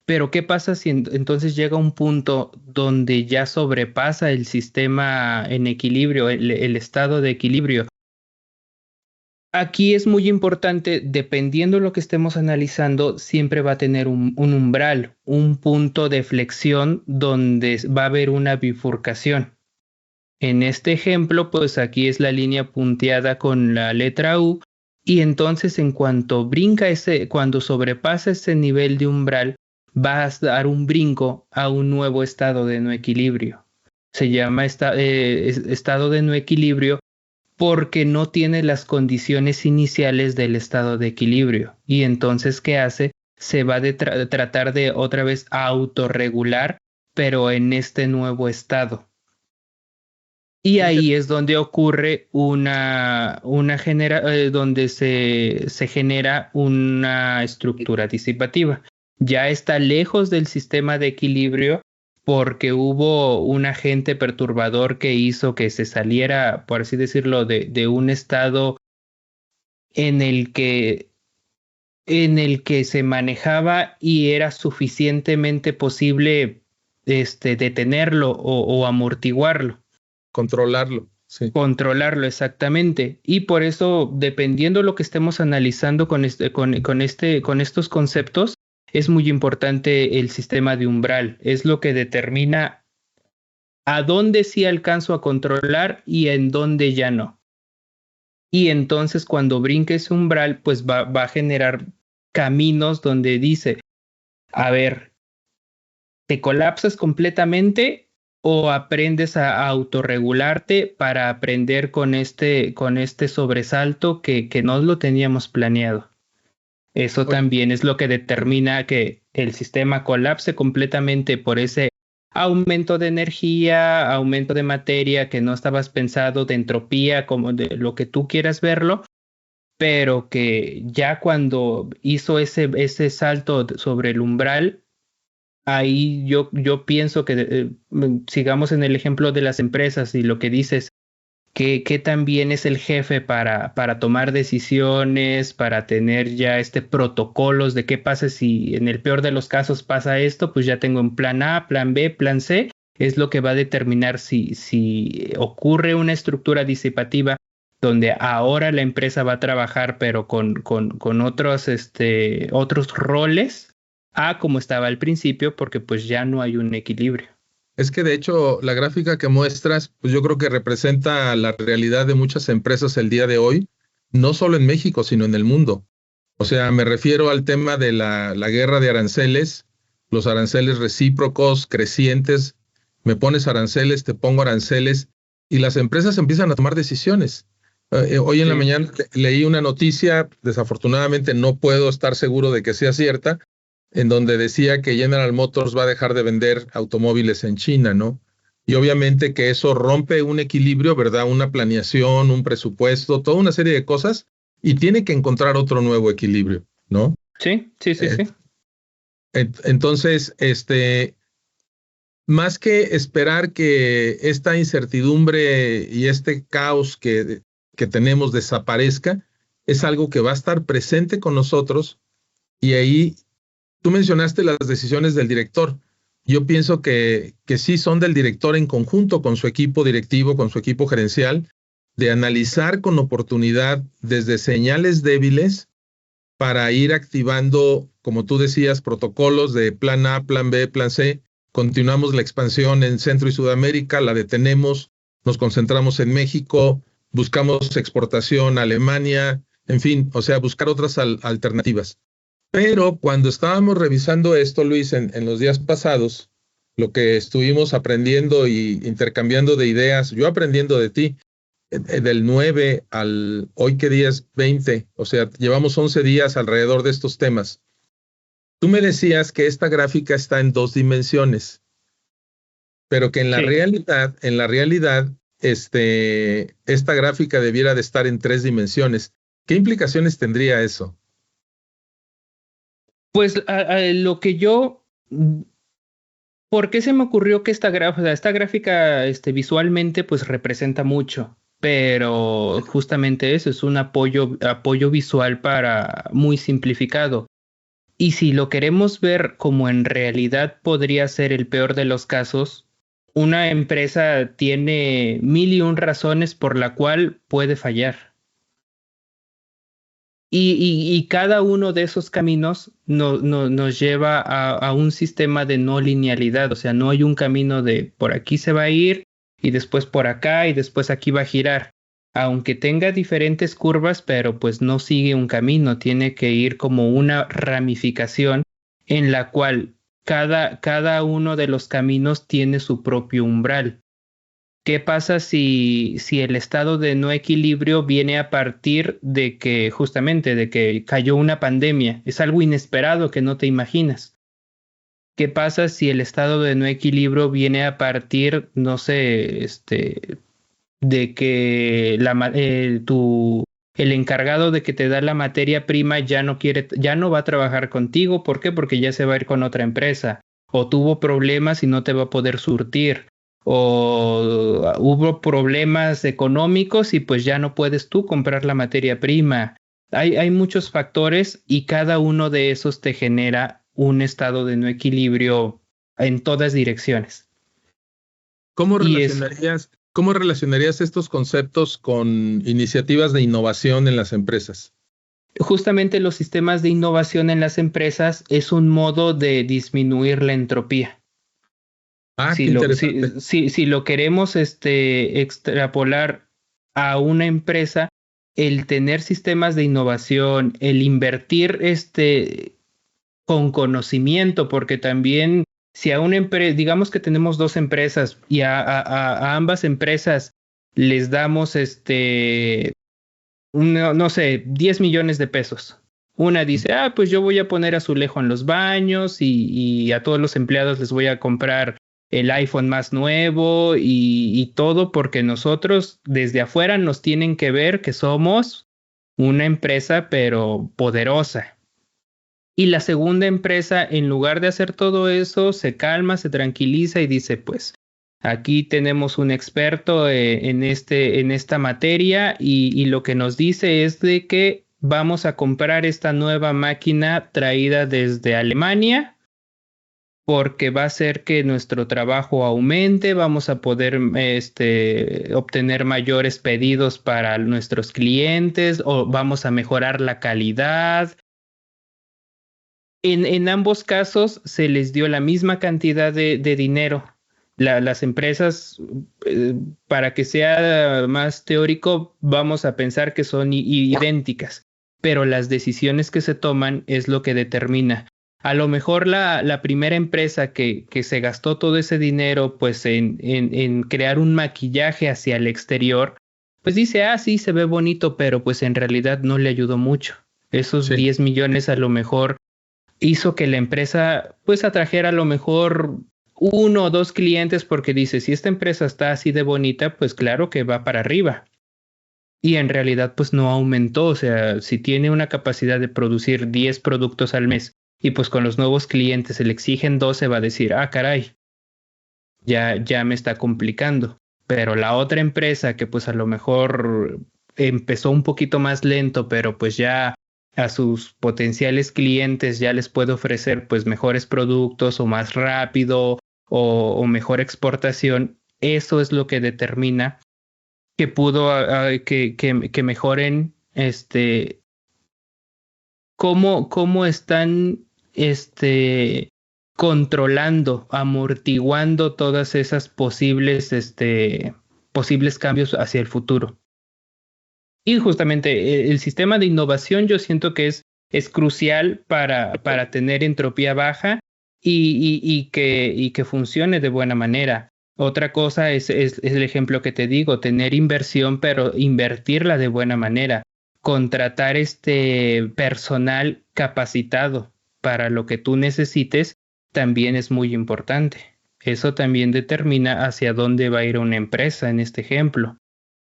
Pero ¿qué pasa si entonces llega un punto donde ya sobrepasa el sistema en equilibrio, el estado de equilibrio? Aquí es muy importante, dependiendo de lo que estemos analizando, siempre va a tener un umbral, un punto de flexión donde va a haber una bifurcación. En este ejemplo, pues aquí es la línea punteada con la letra U, y entonces en cuanto cuando sobrepasa ese nivel de umbral, va a dar un brinco a un nuevo estado de no equilibrio. Se llama estado de no equilibrio porque no tiene las condiciones iniciales del estado de equilibrio. Y entonces, ¿qué hace? Se va a tratar de otra vez autorregular, pero en este nuevo estado. Y ahí es donde ocurre donde se genera una estructura disipativa. Ya está lejos del sistema de equilibrio porque hubo un agente perturbador que hizo que se saliera, por así decirlo, de un estado en el que se manejaba y era suficientemente posible detenerlo o amortiguarlo. Controlarlo, sí. Controlarlo, exactamente. Y por eso, dependiendo lo que estemos analizando con estos conceptos, es muy importante el sistema de umbral. Es lo que determina a dónde sí alcanzo a controlar y en dónde ya no. Y entonces cuando brinque ese umbral, pues va a generar caminos donde dice, a ver, ¿te colapsas completamente o aprendes a autorregularte para aprender con este sobresalto que no lo teníamos planeado? Eso también es lo que determina que el sistema colapse completamente por ese aumento de energía, aumento de materia que no estabas pensado, de entropía, como de lo que tú quieras verlo, pero que ya cuando hizo ese salto sobre el umbral, ahí yo pienso que sigamos en el ejemplo de las empresas y lo que dices, que también es el jefe para tomar decisiones, para tener ya protocolos de qué pasa si en el peor de los casos pasa esto, pues ya tengo un plan A, plan B, plan C, es lo que va a determinar si ocurre una estructura disipativa donde ahora la empresa va a trabajar pero con otros roles a como estaba al principio, porque pues ya no hay un equilibrio. Es que de hecho la gráfica que muestras, pues yo creo que representa la realidad de muchas empresas el día de hoy, no solo en México, sino en el mundo. O sea, me refiero al tema de la guerra de aranceles, los aranceles recíprocos, crecientes. Me pones aranceles, te pongo aranceles, y las empresas empiezan a tomar decisiones. Hoy en la Sí. mañana leí una noticia, desafortunadamente no puedo estar seguro de que sea cierta, en donde decía que General Motors va a dejar de vender automóviles en China, ¿no? Y obviamente que eso rompe un equilibrio, ¿verdad? Una planeación, un presupuesto, toda una serie de cosas, y tiene que encontrar otro nuevo equilibrio, ¿no? Sí, sí, sí, Eh, sí. entonces, más que esperar que esta incertidumbre y este caos que tenemos desaparezca, es algo que va a estar presente con nosotros, y ahí tú mencionaste las decisiones del director. Yo pienso que sí son del director en conjunto con su equipo directivo, con su equipo gerencial, de analizar con oportunidad desde señales débiles para ir activando, como tú decías, protocolos de plan A, plan B, plan C. Continuamos la expansión en Centro y Sudamérica, la detenemos, nos concentramos en México, buscamos exportación a Alemania, en fin, o sea, buscar otras alternativas. Pero cuando estábamos revisando esto, Luis, en los días pasados, lo que estuvimos aprendiendo y intercambiando de ideas, yo aprendiendo de ti, del 9 al hoy que día es 20, o sea, llevamos 11 días alrededor de estos temas. Tú me decías que esta gráfica está en 2 dimensiones, pero que Sí. en la realidad, esta gráfica debiera de estar en 3 dimensiones. ¿Qué implicaciones tendría eso? Pues lo que yo, ¿por qué se me ocurrió que esta gráfica visualmente pues representa mucho? Pero justamente eso es un apoyo visual para muy simplificado. Y si lo queremos ver como en realidad podría ser el peor de los casos, una empresa tiene mil y un razones por la cual puede fallar. Y cada uno de esos caminos nos lleva a un sistema de no linealidad, o sea, no hay un camino de por aquí se va a ir y después por acá y después aquí va a girar. Aunque tenga diferentes curvas, pero pues no sigue un camino, tiene que ir como una ramificación en la cual cada uno de los caminos tiene su propio umbral. ¿Qué pasa si el estado de no equilibrio viene a partir de que justamente de que cayó una pandemia? Es algo inesperado que no te imaginas. ¿Qué pasa si el estado de no equilibrio viene a partir, no sé, de que el encargado de que te da la materia prima ya no va a trabajar contigo? ¿Por qué? Porque ya se va a ir con otra empresa. O tuvo problemas y no te va a poder surtir. O hubo problemas económicos y pues ya no puedes tú comprar la materia prima. Hay muchos factores y cada uno de esos te genera un estado de no equilibrio en todas direcciones. ¿Cómo Y es cómo relacionarías estos conceptos con iniciativas de innovación en las empresas? justamente los sistemas de innovación en las empresas es un modo de disminuir la entropía. Ah, Si qué lo, interesante. si lo queremos extrapolar a una empresa, el tener sistemas de innovación, el invertir con conocimiento, porque también si a una empresa, digamos que tenemos dos empresas y a ambas empresas les damos no sé, 10 millones de pesos. Una dice, pues yo voy a poner azulejo en los baños y a todos los empleados les voy a comprar el iPhone más nuevo y todo porque nosotros desde afuera nos tienen que ver que somos una empresa pero poderosa. Y la segunda empresa, en lugar de hacer todo eso, se calma, se tranquiliza y dice, pues Aquí tenemos un experto en esta materia y lo que nos dice es de que vamos a comprar esta nueva máquina traída desde Alemania porque va a hacer que nuestro trabajo aumente, vamos a poder obtener mayores pedidos para nuestros clientes o vamos a mejorar la calidad. En ambos casos se les dio la misma cantidad de dinero. Las empresas, para que sea más teórico, vamos a pensar que son idénticas, pero las decisiones que se toman es lo que determina. A lo mejor la primera empresa que se gastó todo ese dinero pues en crear un maquillaje hacia el exterior, pues dice, sí, se ve bonito, pero pues en realidad no le ayudó mucho. Esos 10 millones a lo mejor hizo que la empresa pues atrajera a lo mejor 1 o 2 clientes porque dice, si esta empresa está así de bonita, pues claro que va para arriba. Y en realidad pues no aumentó, o sea, si tiene una capacidad de producir 10 productos al mes y pues con los nuevos clientes se le exigen 12, va a decir, caray, ya me está complicando. Pero la otra empresa que pues a lo mejor empezó un poquito más lento, pero pues ya a sus potenciales clientes ya les puede ofrecer pues mejores productos o más rápido o mejor exportación, eso es lo que determina que pudo que mejoren cómo están controlando, amortiguando todas esas posibles cambios hacia el futuro. Y justamente el sistema de innovación yo siento que es crucial para tener entropía baja y que funcione de buena manera. Otra cosa es el ejemplo que te digo, tener inversión, pero invertirla de buena manera. Contratar personal capacitado para lo que tú necesites también es muy importante. Eso también determina hacia dónde va a ir una empresa en este ejemplo.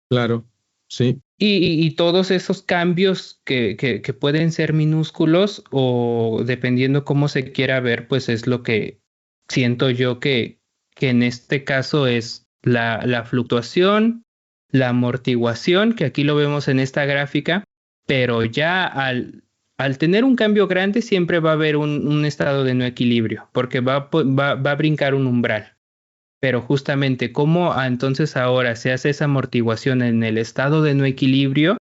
Claro, sí. Y todos esos cambios que pueden ser minúsculos o dependiendo cómo se quiera ver, pues es lo que siento yo que en este caso es la fluctuación, la amortiguación, que aquí lo vemos en esta gráfica, pero ya al tener un cambio grande siempre va a haber un estado de no equilibrio, porque va a brincar un umbral. Pero justamente cómo entonces ahora se hace esa amortiguación en el estado de no equilibrio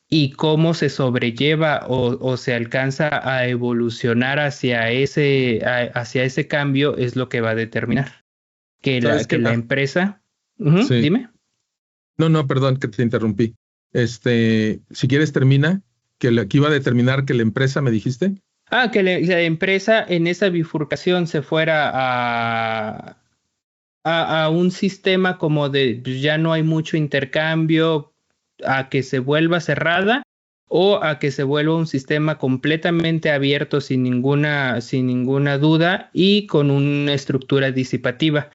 y cómo se sobrelleva o se alcanza a evolucionar hacia ese cambio es lo que va a determinar. Que la empresa... Sí. Dime. No, perdón que te interrumpí. Si quieres termina, que iba a determinar que la empresa, ¿me dijiste? Que la empresa en esa bifurcación se fuera a un sistema como de pues, ya no hay mucho intercambio, a que se vuelva cerrada o a que se vuelva un sistema completamente abierto sin ninguna duda y con una estructura disipativa,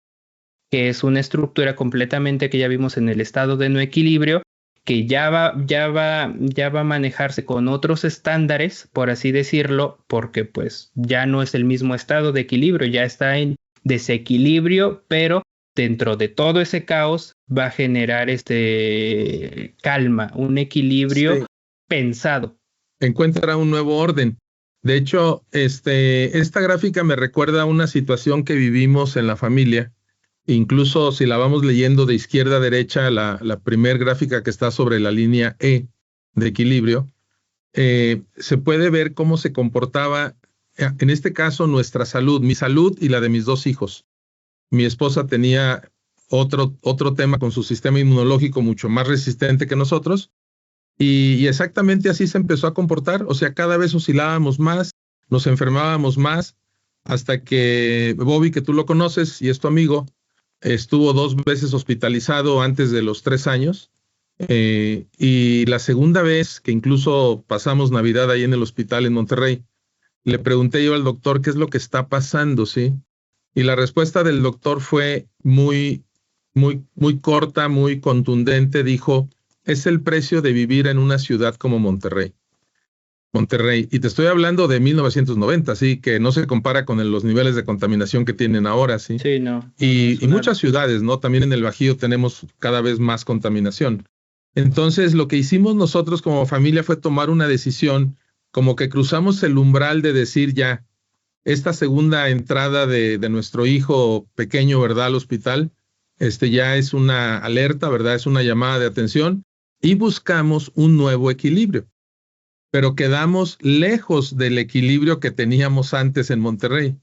que es una estructura completamente que ya vimos en el estado de no equilibrio, que ya va a manejarse con otros estándares, por así decirlo, porque pues ya no es el mismo estado de equilibrio, ya está en desequilibrio, pero dentro de todo ese caos va a generar calma, un equilibrio pensado. Encuentra un nuevo orden. De hecho, esta gráfica me recuerda a una situación que vivimos en la familia. Incluso si la vamos leyendo de izquierda a derecha, la primer gráfica que está sobre la línea E de equilibrio, se puede ver cómo se comportaba, en este caso, nuestra salud, mi salud y la de mis 2 hijos. Mi esposa tenía otro tema con su sistema inmunológico mucho más resistente que nosotros, y exactamente así se empezó a comportar. O sea, cada vez oscilábamos más, nos enfermábamos más, hasta que Bobby, que tú lo conoces y es tu amigo, estuvo 2 veces hospitalizado antes de los 3 años. Y la segunda vez, que incluso pasamos Navidad ahí en el hospital en Monterrey, le pregunté yo al doctor qué es lo que está pasando, ¿sí? Y la respuesta del doctor fue muy corta, muy contundente. Dijo, es el precio de vivir en una ciudad como Monterrey. Monterrey. Y te estoy hablando de 1990, sí, que no se compara con los niveles de contaminación que tienen ahora, sí. Sí, no. Y muchas ciudades, ¿no? También en el Bajío tenemos cada vez más contaminación. Entonces, lo que hicimos nosotros como familia fue tomar una decisión, como que cruzamos el umbral de decir ya, esta segunda entrada de nuestro hijo pequeño, ¿verdad?, al hospital, ya es una alerta, ¿verdad? Es una llamada de atención y buscamos un nuevo equilibrio, pero quedamos lejos del equilibrio que teníamos antes en Monterrey.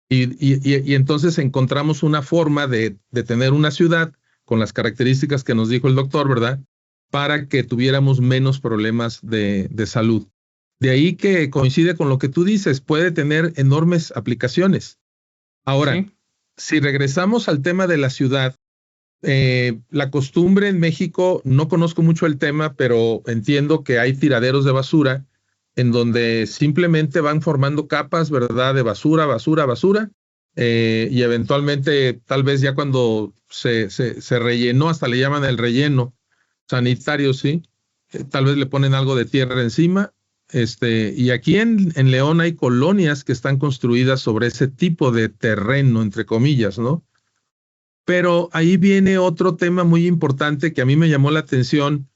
Y entonces encontramos una forma de tener una ciudad con las características que nos dijo el doctor, ¿verdad?, para que tuviéramos menos problemas de salud. De ahí que coincide con lo que tú dices, puede tener enormes aplicaciones. Ahora, Sí. si regresamos al tema de la ciudad, la costumbre en México, no conozco mucho el tema, pero entiendo que hay tiraderos de basura en donde simplemente van formando capas, ¿verdad?, de basura, basura, basura, y eventualmente, tal vez ya cuando se rellenó, hasta le llaman el relleno sanitario, ¿sí? Tal vez le ponen algo de tierra encima. Y aquí en León hay colonias que están construidas sobre ese tipo de terreno, entre comillas, ¿no? Pero ahí viene otro tema muy importante que a mí me llamó la atención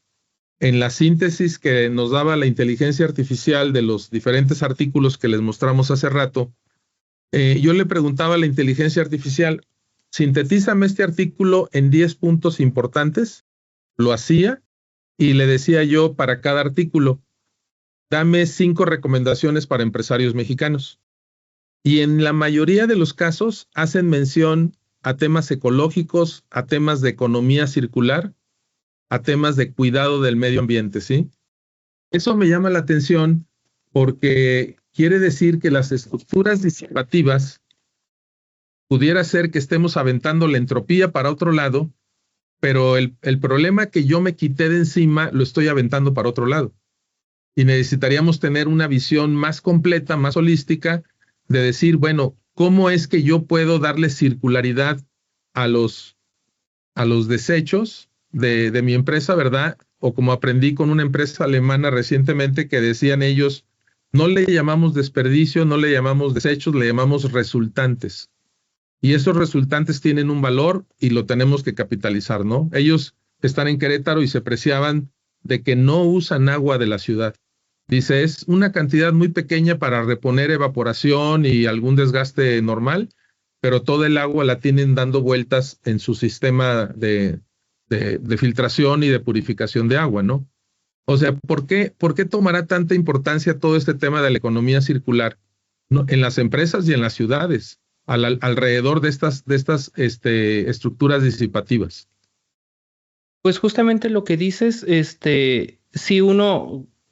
en la síntesis que nos daba la inteligencia artificial de los diferentes artículos que les mostramos hace rato. Yo le preguntaba a la inteligencia artificial, sintetízame este artículo en 10 puntos importantes. Lo hacía y le decía yo para cada artículo, dame 5 recomendaciones para empresarios mexicanos. Y en la mayoría de los casos hacen mención a temas ecológicos, a temas de economía circular, a temas de cuidado del medio ambiente, ¿sí? Eso me llama la atención porque quiere decir que las estructuras disipativas pudiera ser que estemos aventando la entropía para otro lado, pero el problema que yo me quité de encima lo estoy aventando para otro lado. Y necesitaríamos tener una visión más completa, más holística, de decir, bueno, ¿cómo es que yo puedo darle circularidad a los desechos de mi empresa, ¿verdad? O como aprendí con una empresa alemana recientemente que decían ellos, no le llamamos desperdicio, no le llamamos desechos, le llamamos resultantes. Y esos resultantes tienen un valor y lo tenemos que capitalizar, ¿no? Ellos están en Querétaro y se preciaban de que no usan agua de la ciudad. Dice, es una cantidad muy pequeña para reponer evaporación y algún desgaste normal, pero todo el agua la tienen dando vueltas en su sistema de filtración y de purificación de agua, ¿no? O sea, ¿por qué tomará tanta importancia todo este tema de la economía circular, ¿no?, en las empresas y en las ciudades, alrededor de estas estructuras disipativas? Pues justamente lo que dices, si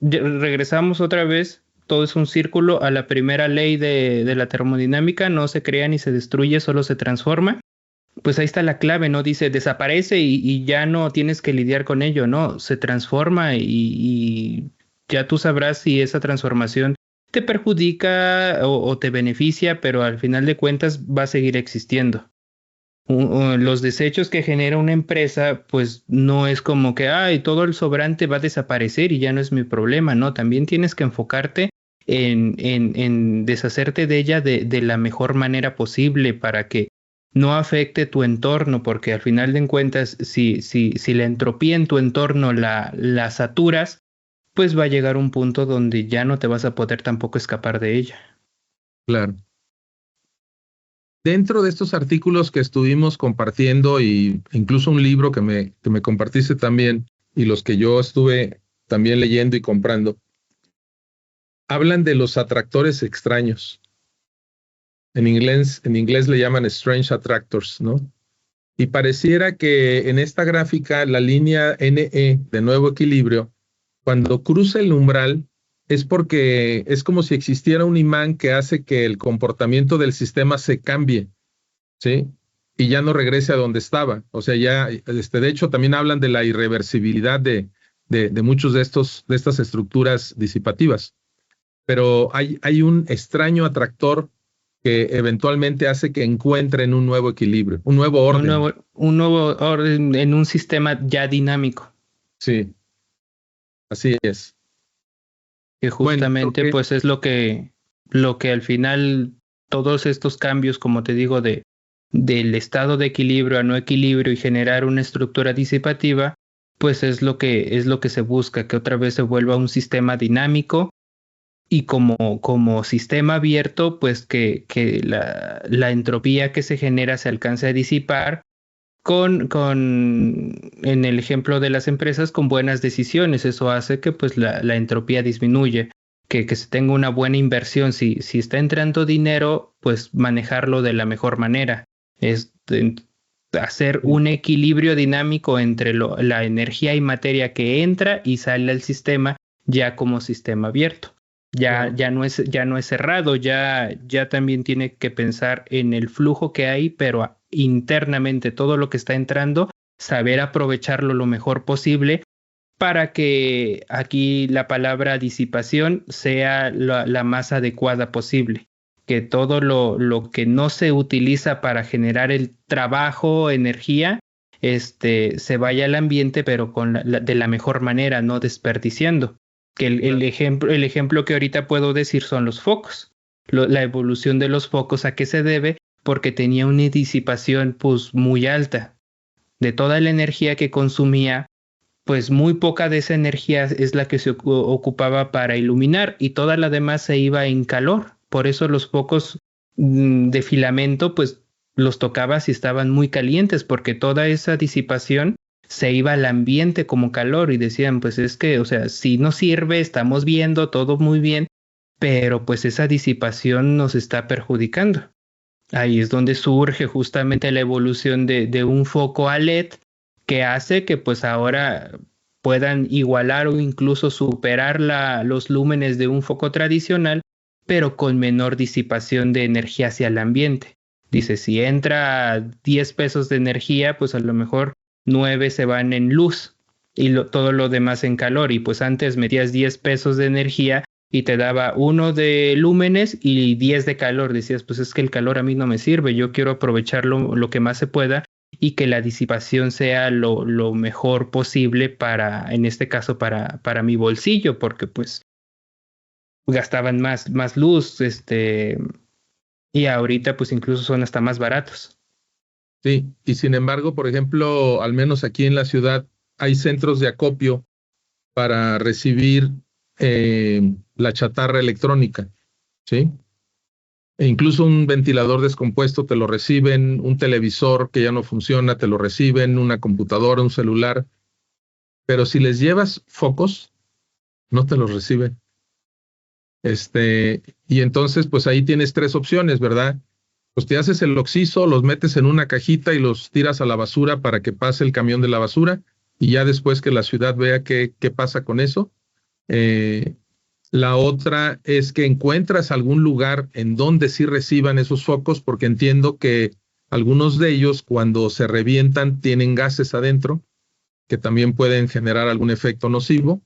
regresamos otra vez, todo es un círculo a la primera ley de la termodinámica, no se crea ni se destruye, solo se transforma. Pues ahí está la clave, ¿no? Dice, desaparece y ya no tienes que lidiar con ello, ¿no? Se transforma y ya tú sabrás si esa transformación te perjudica o te beneficia, pero al final de cuentas va a seguir existiendo. Los desechos que genera una empresa, pues no es como que, ay, todo el sobrante va a desaparecer y ya no es mi problema, ¿no? También tienes que enfocarte en deshacerte de ella de la mejor manera posible para que no afecte tu entorno, porque al final de cuentas, si la entropía en tu entorno la saturas, pues va a llegar un punto donde ya no te vas a poder tampoco escapar de ella. Claro. Dentro de estos artículos que estuvimos compartiendo y incluso un libro que me compartiste también y los que yo estuve también leyendo y comprando, hablan de los atractores extraños. En inglés le llaman strange attractors, ¿no? Y pareciera que en esta gráfica la línea NE de nuevo equilibrio, cuando cruza el umbral, es porque es como si existiera un imán que hace que el comportamiento del sistema se cambie, ¿sí? Y ya no regrese a donde estaba. O sea, ya, de hecho, también hablan de la irreversibilidad de muchos de estas estructuras disipativas. Pero hay un extraño atractor que eventualmente hace que encuentren un nuevo equilibrio, un nuevo orden. Un nuevo orden en un sistema ya dinámico. Sí, así es. que justamente Bueno, pues es lo que al final todos estos cambios, como te digo, del estado de equilibrio a no equilibrio y generar una estructura disipativa, pues es lo que se busca, que otra vez se vuelva un sistema dinámico y como sistema abierto, pues que la entropía que se genera se alcance a disipar en el ejemplo de las empresas, con buenas decisiones. Eso hace que pues la entropía disminuye, que se tenga una buena inversión. Si está entrando dinero, pues manejarlo de la mejor manera. Es hacer un equilibrio dinámico entre la energía y materia que entra y sale al sistema ya como sistema abierto. Ya no es cerrado, ya también tiene que pensar en el flujo que hay, pero internamente todo lo que está entrando, saber aprovecharlo lo mejor posible para que aquí la palabra disipación sea la más adecuada posible. Que todo lo que no se utiliza para generar el trabajo, energía, se vaya al ambiente, pero de la mejor manera, no desperdiciando. Que el ejemplo que ahorita puedo decir son los focos. La evolución de los focos, ¿a qué se debe? Porque tenía una disipación pues muy alta. De toda la energía que consumía, pues muy poca de esa energía es la que se ocupaba para iluminar y toda la demás se iba en calor. Por eso los focos de filamento, pues los tocabas y estaban muy calientes, porque toda esa disipación se iba al ambiente como calor y decían, pues es que, o sea, si no sirve, estamos viendo todo muy bien, pero pues esa disipación nos está perjudicando. Ahí es donde surge justamente la evolución de un foco a LED que hace que pues ahora puedan igualar o incluso superar los lúmenes de un foco tradicional, pero con menor disipación de energía hacia el ambiente. Dice, si entra 10 pesos de energía, pues a lo mejor 9 se van en luz y todo lo demás en calor. Y pues antes metías 10 pesos de energía y te daba 1 de lúmenes y 10 de calor. Decías, pues es que el calor a mí no me sirve, yo quiero aprovecharlo lo que más se pueda y que la disipación sea lo mejor posible para, en este caso, para mi bolsillo, porque pues gastaban más luz, y ahorita pues incluso son hasta más baratos. Sí, y sin embargo, por ejemplo, al menos aquí en la ciudad hay centros de acopio para recibir la chatarra electrónica, ¿sí? E incluso un ventilador descompuesto te lo reciben, un televisor que ya no funciona te lo reciben, una computadora, un celular, pero si les llevas focos, no te los reciben. Y entonces, pues ahí tienes tres opciones, ¿verdad? Pues te haces el oxiso, los metes en una cajita y los tiras a la basura para que pase el camión de la basura, y ya después que la ciudad vea qué pasa con eso. La otra es que encuentras algún lugar en donde sí reciban esos focos, porque entiendo que algunos de ellos, cuando se revientan, tienen gases adentro que también pueden generar algún efecto nocivo.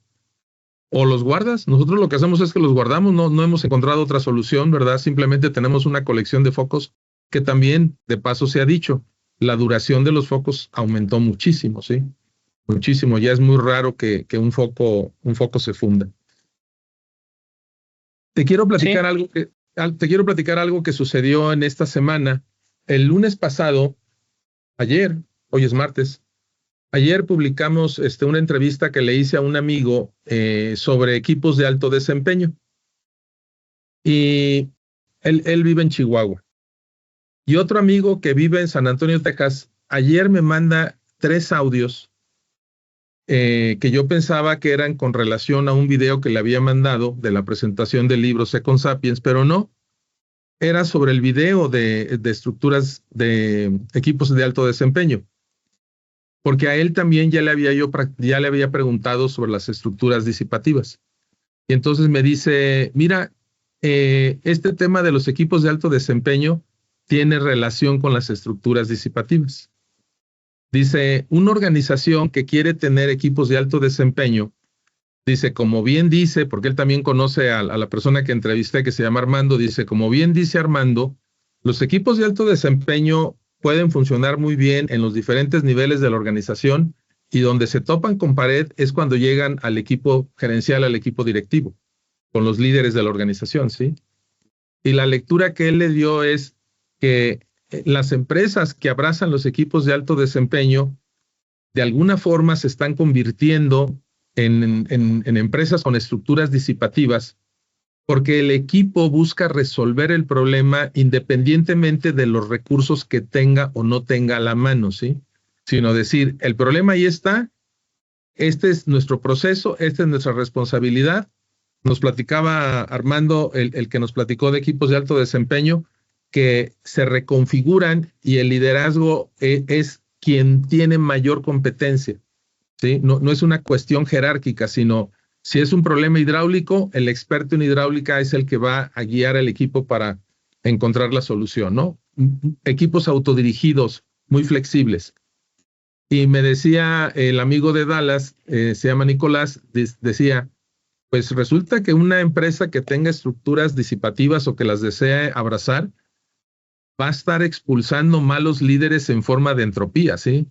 O los guardas. Nosotros lo que hacemos es que los guardamos, no hemos encontrado otra solución, ¿verdad? Simplemente tenemos una colección de focos que también, de paso se ha dicho, la duración de los focos aumentó muchísimo, ¿sí? Muchísimo. Ya es muy raro que un foco se funda. Te quiero platicar algo que sucedió en esta semana. El lunes pasado, ayer, hoy es martes, ayer publicamos una entrevista que le hice a un amigo sobre equipos de alto desempeño. Y él vive en Chihuahua. Y otro amigo que vive en San Antonio, Texas, ayer me manda 3 audios que yo pensaba que eran con relación a un video que le había mandado de la presentación del libro Second Sapiens, pero no. Era sobre el video de estructuras de equipos de alto desempeño. Porque a él también ya le había preguntado sobre las estructuras disipativas. Y entonces me dice, mira, este tema de los equipos de alto desempeño tiene relación con las estructuras disipativas. Dice, una organización que quiere tener equipos de alto desempeño, dice, como bien dice, porque él también conoce a la persona que entrevisté que se llama Armando, dice, como bien dice Armando, los equipos de alto desempeño pueden funcionar muy bien en los diferentes niveles de la organización y donde se topan con pared es cuando llegan al equipo gerencial, al equipo directivo. con los líderes de la organización, ¿sí? Y la lectura que él le dio es que las empresas que abrazan los equipos de alto desempeño de alguna forma se están convirtiendo en empresas con estructuras disipativas porque el equipo busca resolver el problema independientemente de los recursos que tenga o no tenga a la mano, ¿sí? Sino decir, el problema ahí está, este es nuestro proceso, esta es nuestra responsabilidad. Nos platicaba Armando, el que nos platicó de equipos de alto desempeño, que se reconfiguran y el liderazgo es quien tiene mayor competencia, ¿sí? No es una cuestión jerárquica, sino si es un problema hidráulico, el experto en hidráulica es el que va a guiar al equipo para encontrar la solución, ¿no? Equipos autodirigidos, muy flexibles. Y me decía el amigo de Dallas, se llama Nicolás, decía, pues resulta que una empresa que tenga estructuras disipativas o que las desee abrazar, va a estar expulsando malos líderes en forma de entropía, ¿sí?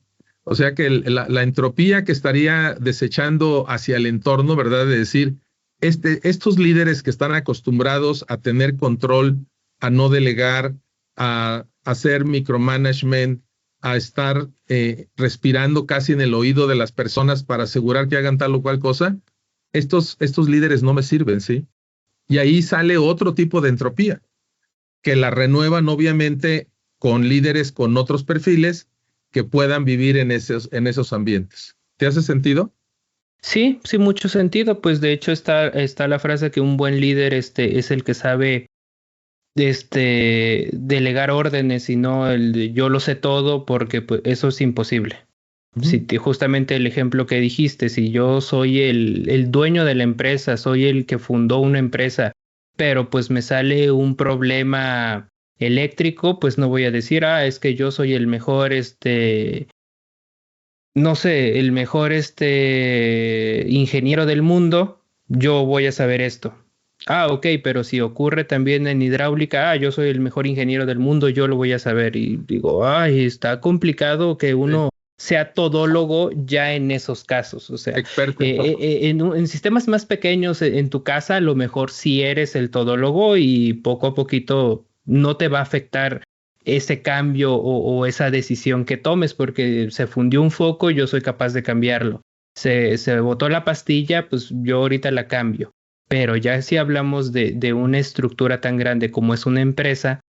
O sea que la entropía que estaría desechando hacia el entorno, ¿verdad? De decir, estos líderes que están acostumbrados a tener control, a no delegar, a hacer micromanagement, a estar respirando casi en el oído de las personas para asegurar que hagan tal o cual cosa, estos líderes no me sirven, ¿sí? Y ahí sale otro tipo de entropía, que la renuevan obviamente con líderes con otros perfiles que puedan vivir en esos ambientes. ¿Te hace sentido? Sí, sí, mucho sentido. Pues de hecho está la frase que un buen líder es el que sabe delegar órdenes y no el de yo lo sé todo, porque pues, eso es imposible. Si justamente el ejemplo que dijiste, si yo soy el dueño de la empresa, soy el que fundó una empresa, pero pues me sale un problema eléctrico, pues no voy a decir, es que yo soy el mejor, no sé, el mejor ingeniero del mundo, yo voy a saber esto. Ok, pero si ocurre también en hidráulica, yo soy el mejor ingeniero del mundo, yo lo voy a saber. Y digo, está complicado que uno sea todólogo ya en esos casos. O sea, experto en sistemas más pequeños, en tu casa, a lo mejor sí eres el todólogo y poco a poquito no te va a afectar ese cambio o esa decisión que tomes, porque se fundió un foco, yo soy capaz de cambiarlo. Se botó la pastilla, pues yo ahorita la cambio. Pero ya si hablamos de una estructura tan grande como es una empresa,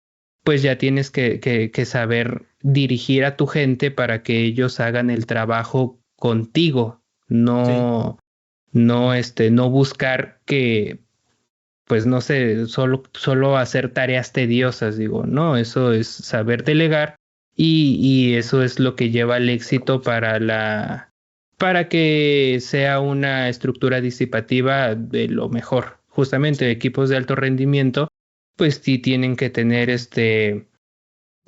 pues ya tienes que saber dirigir a tu gente para que ellos hagan el trabajo contigo, no, sí. No buscar que, pues no sé, solo hacer tareas tediosas, digo, no, eso es saber delegar y eso es lo que lleva al éxito para que sea una estructura disipativa de lo mejor. Justamente equipos de alto rendimiento, pues sí tienen que tener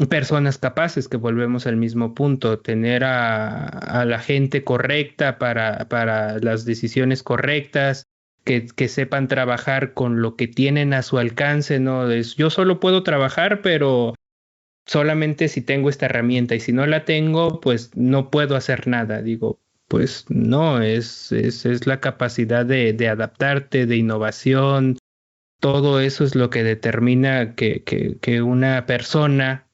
personas capaces, que volvemos al mismo punto, tener a la gente correcta para las decisiones correctas, que sepan trabajar con lo que tienen a su alcance, ¿no? Yo solo puedo trabajar, pero solamente si tengo esta herramienta y si no la tengo, pues no puedo hacer nada. Digo, pues no, es la capacidad de adaptarte, de innovación. Todo eso es lo que determina que una persona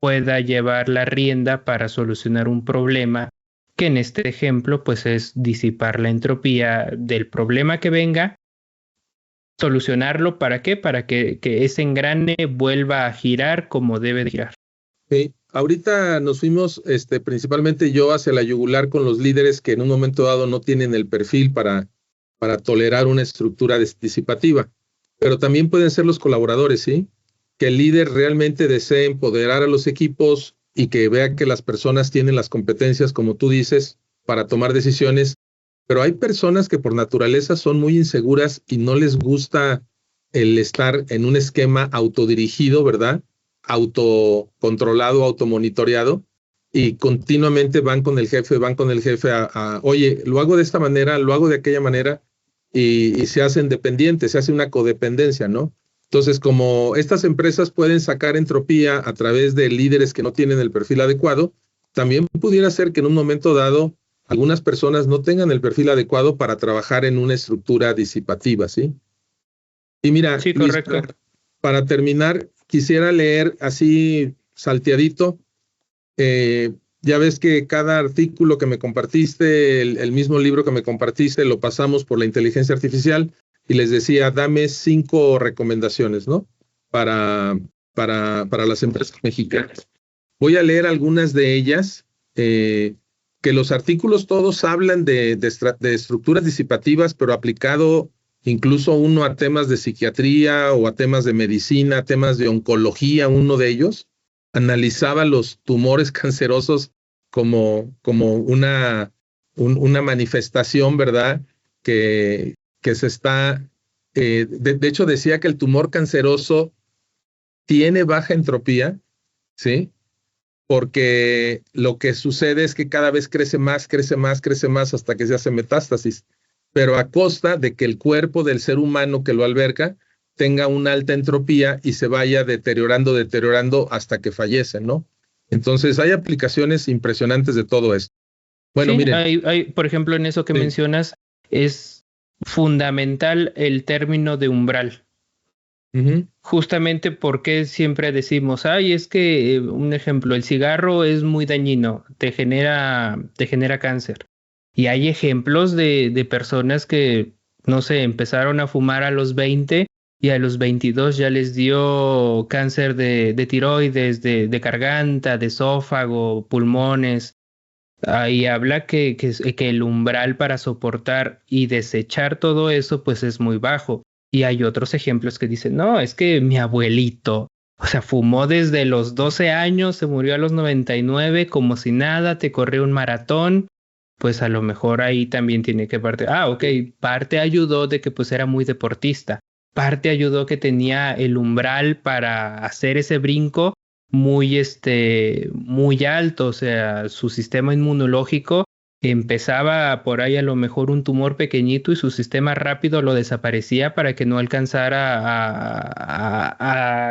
pueda llevar la rienda para solucionar un problema, que en este ejemplo pues es disipar la entropía del problema que venga, solucionarlo. ¿Para qué? Para que ese engrane vuelva a girar como debe de girar. Sí. Ahorita nos fuimos principalmente yo hacia la yugular con los líderes que en un momento dado no tienen el perfil para tolerar una estructura disipativa, pero también pueden ser los colaboradores, ¿sí? Que el líder realmente desee empoderar a los equipos y que vea que las personas tienen las competencias, como tú dices, para tomar decisiones, pero hay personas que por naturaleza son muy inseguras y no les gusta el estar en un esquema autodirigido, ¿verdad? Autocontrolado, automonitoreado, y continuamente van con el jefe oye, lo hago de esta manera, lo hago de aquella manera, y se hacen dependientes, se hace una codependencia, ¿no? Entonces, como estas empresas pueden sacar entropía a través de líderes que no tienen el perfil adecuado, también pudiera ser que en un momento dado algunas personas no tengan el perfil adecuado para trabajar en una estructura disipativa, ¿sí? Y mira, Sí, Luis, correcto. para terminar, quisiera leer así salteadito. Ya ves que cada artículo que me compartiste, el mismo libro que me compartiste, lo pasamos por la inteligencia artificial y les decía, dame 5 recomendaciones, ¿no? Para, para las empresas mexicanas. Voy a leer algunas de ellas, que los artículos todos hablan de estructuras disipativas, pero aplicado incluso uno a temas de psiquiatría o a temas de medicina, temas de oncología, uno de ellos analizaba los tumores cancerosos como una manifestación, ¿verdad? Que se está, de hecho decía que el tumor canceroso tiene baja entropía, ¿sí? Porque lo que sucede es que cada vez crece más, crece más, crece más hasta que se hace metástasis, pero a costa de que el cuerpo del ser humano que lo alberga tenga una alta entropía y se vaya deteriorando, deteriorando hasta que fallece, ¿no? Entonces hay aplicaciones impresionantes de todo esto. Bueno, Sí, miren. por ejemplo, en eso que Sí. mencionas, es fundamental el término de umbral. Uh-huh. Justamente porque siempre decimos, ay, es que, un ejemplo, el cigarro es muy dañino, te genera cáncer. Y hay ejemplos de personas que, no sé, empezaron a fumar a los 20 y a los 22 ya les dio cáncer de tiroides, de garganta, de esófago, pulmones. Ahí habla que el umbral para soportar y desechar todo eso pues es muy bajo. Y hay otros ejemplos que dicen, no, es que mi abuelito, o sea, fumó desde los 12 años, se murió a los 99 como si nada, te corrió un maratón, pues a lo mejor ahí también tiene que parte. Ah, ok, parte ayudó de que pues era muy deportista, parte ayudó que tenía el umbral para hacer ese brinco muy, muy alto, o sea, su sistema inmunológico empezaba por ahí a lo mejor un tumor pequeñito y su sistema rápido lo desaparecía para que no alcanzara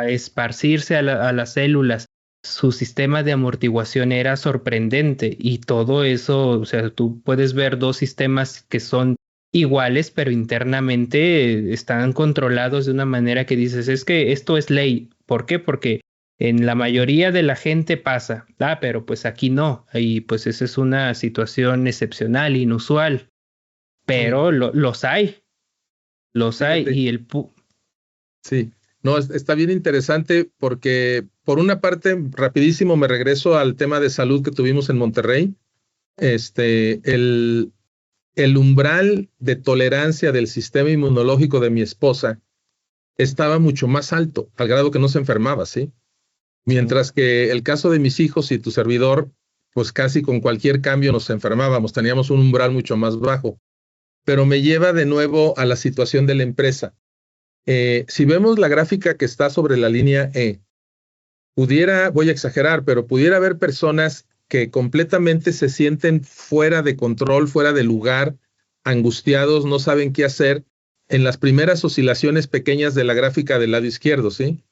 a esparcirse a las células. Su sistema de amortiguación era sorprendente y todo eso, o sea, tú puedes ver dos sistemas que son iguales, pero internamente están controlados de una manera que dices, es que esto es ley. ¿Por qué? Porque en la mayoría de la gente pasa, pero pues aquí no, y pues esa es una situación excepcional, inusual, Mm. pero los hay, Fíjate. y Sí, no, está bien interesante porque por una parte, rapidísimo me regreso al tema de salud que tuvimos en Monterrey. Este, el umbral de tolerancia del sistema inmunológico de mi esposa estaba mucho más alto, al grado que no se enfermaba, ¿sí? sí, Mientras que el caso de mis hijos y tu servidor, pues casi con cualquier cambio nos enfermábamos, teníamos un umbral mucho más bajo. Pero me lleva de nuevo a la situación de la empresa. Si vemos la gráfica que está sobre la línea E, voy a exagerar, pero pudiera haber personas que completamente se sienten fuera de control, fuera de lugar, angustiados, no saben qué hacer en las primeras oscilaciones pequeñas de la gráfica del lado izquierdo, ¿sí?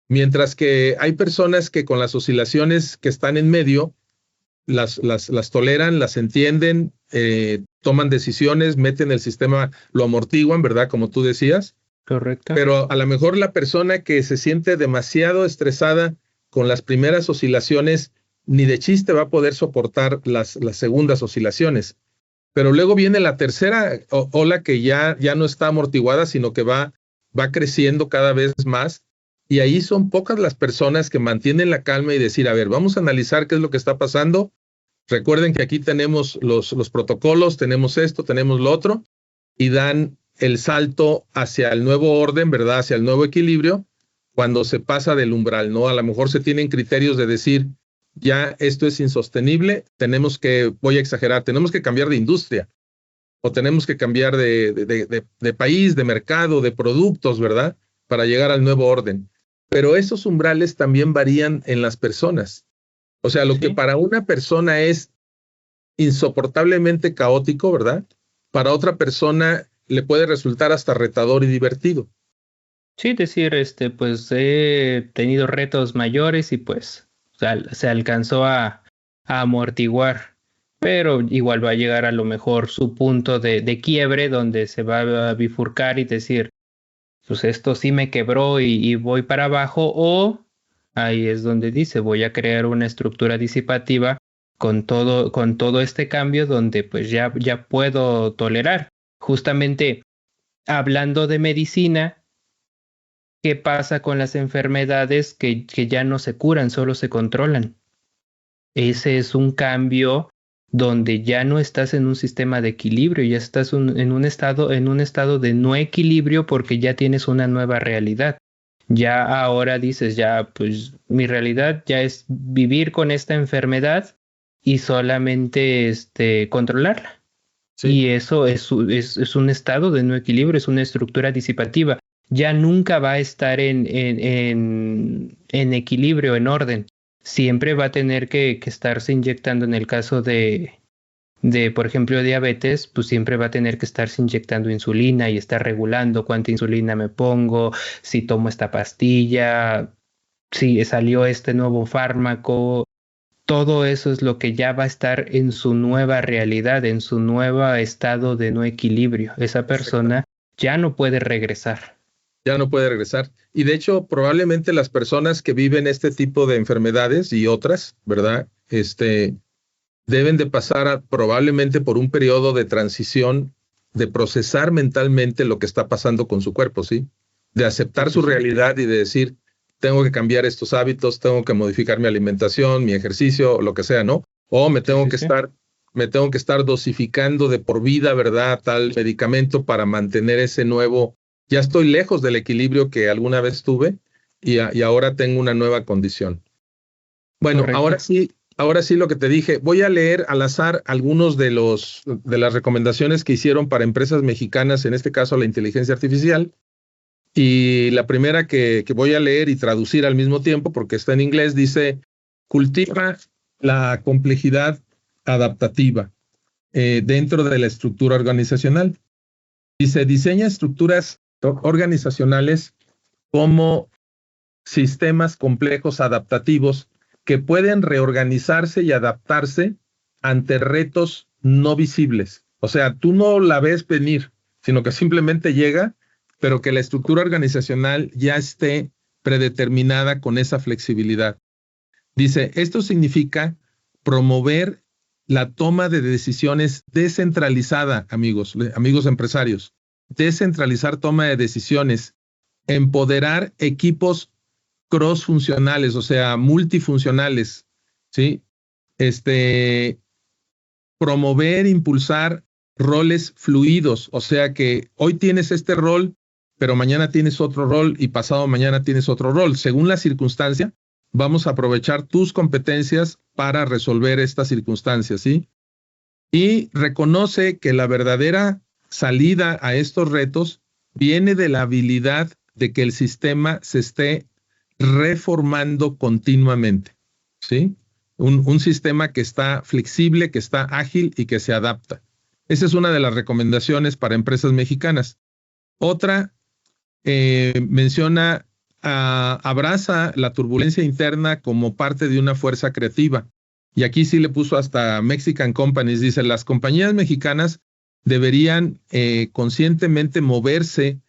Mientras que hay personas que con las oscilaciones que están en medio las toleran, las entienden, toman decisiones, meten el sistema, lo amortiguan, ¿verdad? Como tú decías, correcto. pero a lo mejor la persona que se siente demasiado estresada con las primeras oscilaciones, ni de chiste va a poder soportar las segundas oscilaciones. Pero luego viene la tercera ola que ya no está amortiguada, sino que va creciendo cada vez más. Y ahí son pocas las personas que mantienen la calma y decir, a ver, vamos a analizar qué es lo que está pasando. Recuerden que aquí tenemos los protocolos, tenemos esto, tenemos lo otro, y dan el salto hacia el nuevo orden, ¿verdad? Hacia el nuevo equilibrio, cuando se pasa del umbral, ¿no? A lo mejor se tienen criterios de decir, ya esto es insostenible, voy a exagerar, tenemos que cambiar de industria, o tenemos que cambiar de país, de mercado, de productos, ¿verdad? Para llegar al nuevo orden. Pero esos umbrales también varían en las personas. O sea, lo que Sí, para una persona es insoportablemente caótico, ¿verdad? Para otra persona le puede resultar hasta retador y divertido. sí, decir, pues he tenido retos mayores y pues se alcanzó a amortiguar, pero igual va a llegar a lo mejor su punto de quiebre donde se va a bifurcar y decir, pues esto sí me quebró y voy para abajo, o ahí es donde dice, voy a crear una estructura disipativa con todo este cambio donde pues ya puedo tolerar. Justamente hablando de medicina, ¿qué pasa con las enfermedades que ya no se curan, solo se controlan? Ese es un cambio donde ya no estás en un sistema de equilibrio, ya estás en un estado de no equilibrio porque ya tienes una nueva realidad. Ya ahora dices, ya, pues mi realidad ya es vivir con esta enfermedad y solamente controlarla. Sí, Y eso es un estado de no equilibrio, es una estructura disipativa. Ya nunca va a estar en equilibrio, en orden. Siempre va a tener que estarse inyectando en el caso por ejemplo, diabetes, pues siempre va a tener que estarse inyectando insulina y estar regulando cuánta insulina me pongo, si tomo esta pastilla, si salió este nuevo fármaco. Todo eso es lo que ya va a estar en su nueva realidad, en su nuevo estado de no equilibrio. Esa exacto. persona ya no puede regresar. Ya no puede regresar. Y de hecho, probablemente las personas que viven este tipo de enfermedades y otras, ¿verdad? Deben de pasar probablemente por un periodo de transición, de procesar mentalmente lo que está pasando con su cuerpo, ¿sí? De Sí, aceptar sí, su sí. realidad y de decir, tengo que cambiar estos hábitos, tengo que modificar mi alimentación, mi ejercicio, lo que sea, ¿no? O Sí, sí, sí. me tengo que estar dosificando de por vida, ¿verdad? Tal medicamento para mantener ese nuevo, ya estoy lejos del equilibrio que alguna vez tuve y ahora tengo una nueva condición. Bueno, Correcto. ahora sí lo que te dije, voy a leer al azar algunos de las recomendaciones que hicieron para empresas mexicanas, en este caso la inteligencia artificial. Y la primera que voy a leer y traducir al mismo tiempo, porque está en inglés, dice, cultiva la complejidad adaptativa dentro de la estructura organizacional. Dice, diseña estructuras organizacionales como sistemas complejos adaptativos que pueden reorganizarse y adaptarse ante retos no visibles. O sea, tú no la ves venir, sino que simplemente llega, pero que la estructura organizacional ya esté predeterminada con esa flexibilidad. Dice, esto significa promover la toma de decisiones descentralizada, amigos empresarios. Descentralizar toma de decisiones, empoderar equipos cross-funcionales, o sea, multifuncionales, ¿sí? Promover, impulsar roles fluidos, o sea que hoy tienes este rol, pero mañana tienes otro rol y pasado mañana tienes otro rol. Según la circunstancia, vamos a aprovechar tus competencias para resolver estas circunstancias, ¿sí? Y reconoce que la verdadera salida a estos retos viene de la habilidad de que el sistema se esté reformando continuamente, ¿sí? Un sistema que está flexible, que está ágil y que se adapta. Esa es una de las recomendaciones para empresas mexicanas. Otra menciona, abraza la turbulencia interna como parte de una fuerza creativa. Y aquí sí le puso hasta Mexican Companies, dice, las compañías mexicanas deberían conscientemente moverse,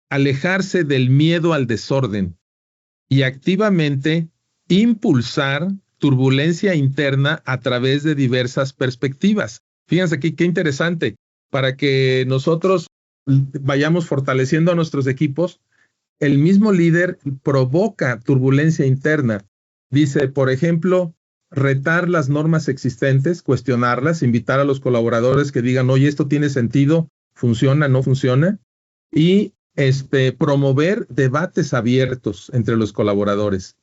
alejarse del miedo al desorden y activamente impulsar turbulencia interna a través de diversas perspectivas. Fíjense aquí qué interesante, para que nosotros vayamos fortaleciendo a nuestros equipos, el mismo líder provoca turbulencia interna. Dice, por ejemplo, retar las normas existentes, cuestionarlas, invitar a los colaboradores que digan, oye, esto tiene sentido, funciona, no funciona, y promover debates abiertos entre los colaboradores.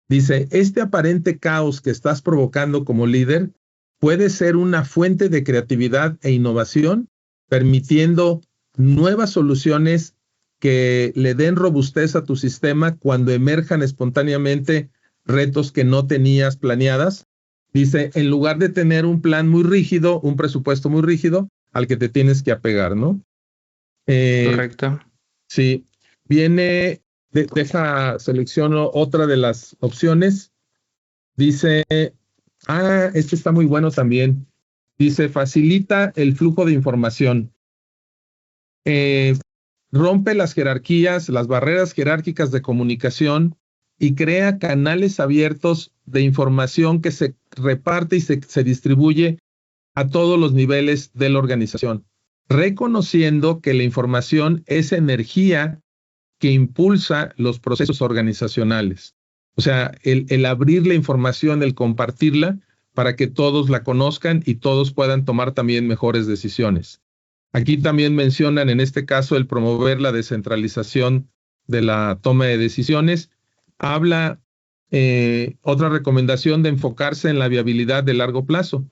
Dice, este aparente caos que estás provocando como líder puede ser una fuente de creatividad e innovación, permitiendo nuevas soluciones que le den robustez a tu sistema cuando emerjan espontáneamente retos que no tenías planeadas. Dice, en lugar de tener un plan muy rígido, un presupuesto muy rígido al que te tienes que apegar, ¿no? Eh, Correcto. Sí, viene, deja, selecciono otra de las opciones. Dice, este está muy bueno también. Dice, facilita el flujo de información. eh, rompe las jerarquías, las barreras jerárquicas de comunicación y crea canales abiertos de información que se reparte y se distribuye a todos los niveles de la organización, reconociendo que la información es energía que impulsa los procesos organizacionales. O sea, el abrir la información, el compartirla para que todos la conozcan y todos puedan tomar también mejores decisiones. Aquí también mencionan en este caso el promover la descentralización de la toma de decisiones. Habla otra recomendación de enfocarse en la viabilidad de largo plazo.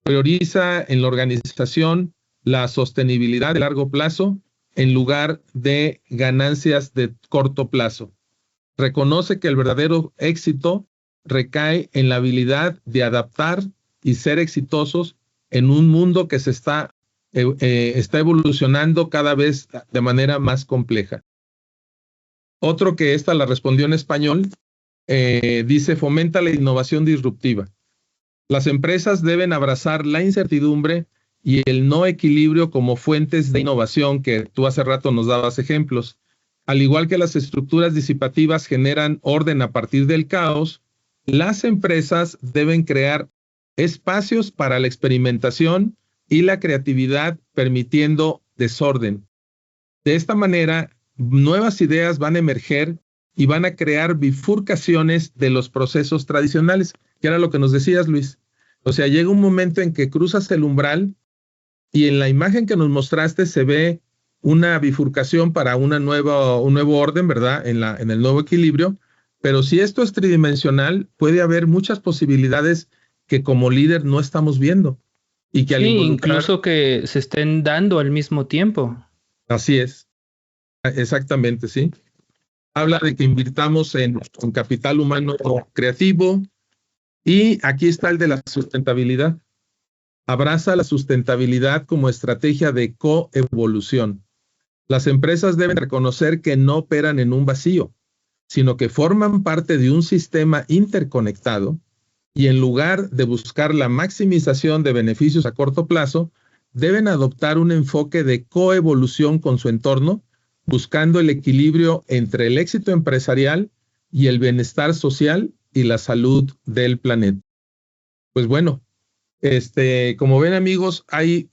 Prioriza en la organización la sostenibilidad de largo plazo en lugar de ganancias de corto plazo. Reconoce que el verdadero éxito recae en la habilidad de adaptar y ser exitosos en un mundo que se está evolucionando cada vez de manera más compleja. Otro que esta la respondió en español, dice, fomenta la innovación disruptiva. Las empresas deben abrazar la incertidumbre y el no equilibrio como fuentes de innovación, que tú hace rato nos dabas ejemplos. Al igual que las estructuras disipativas generan orden a partir del caos, las empresas deben crear espacios para la experimentación y la creatividad, permitiendo desorden. De esta manera, nuevas ideas van a emerger y van a crear bifurcaciones de los procesos tradicionales, que era lo que nos decías, Luis. O sea, llega un momento en que cruzas el umbral y en la imagen que nos mostraste se ve una bifurcación para un nuevo orden, ¿verdad? En el nuevo equilibrio. Pero si esto es tridimensional, puede haber muchas posibilidades que como líder no estamos viendo. Y que al incluso que se estén dando al mismo tiempo. Así es. Exactamente, sí. Habla de que invirtamos en capital humano creativo. Y aquí está el de la sustentabilidad. Abraza la sustentabilidad como estrategia de coevolución. Las empresas deben reconocer que no operan en un vacío, sino que forman parte de un sistema interconectado y en lugar de buscar la maximización de beneficios a corto plazo, deben adoptar un enfoque de coevolución con su entorno, buscando el equilibrio entre el éxito empresarial y el bienestar social y la salud del planeta. Pues bueno, como ven amigos, hay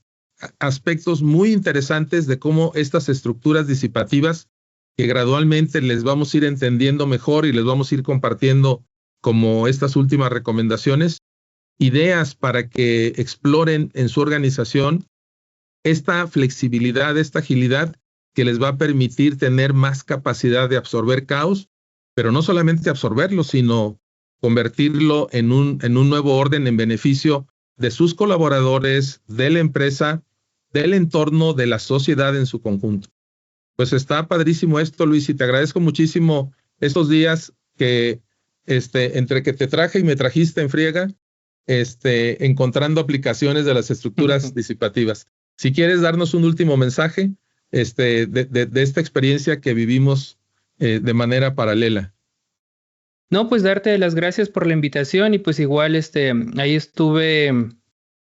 aspectos muy interesantes de cómo estas estructuras disipativas que gradualmente les vamos a ir entendiendo mejor y les vamos a ir compartiendo como estas últimas recomendaciones, ideas para que exploren en su organización esta flexibilidad, esta agilidad que les va a permitir tener más capacidad de absorber caos, pero no solamente absorberlo, sino convertirlo en un nuevo orden en beneficio de sus colaboradores, de la empresa, del entorno, de la sociedad en su conjunto. Pues está padrísimo esto, Luis, y te agradezco muchísimo estos días que entre que te traje y me trajiste en friega, encontrando aplicaciones de las estructuras disipativas. Si quieres darnos un último mensaje de esta experiencia que vivimos de manera paralela. No, pues darte las gracias por la invitación y pues igual ahí estuve,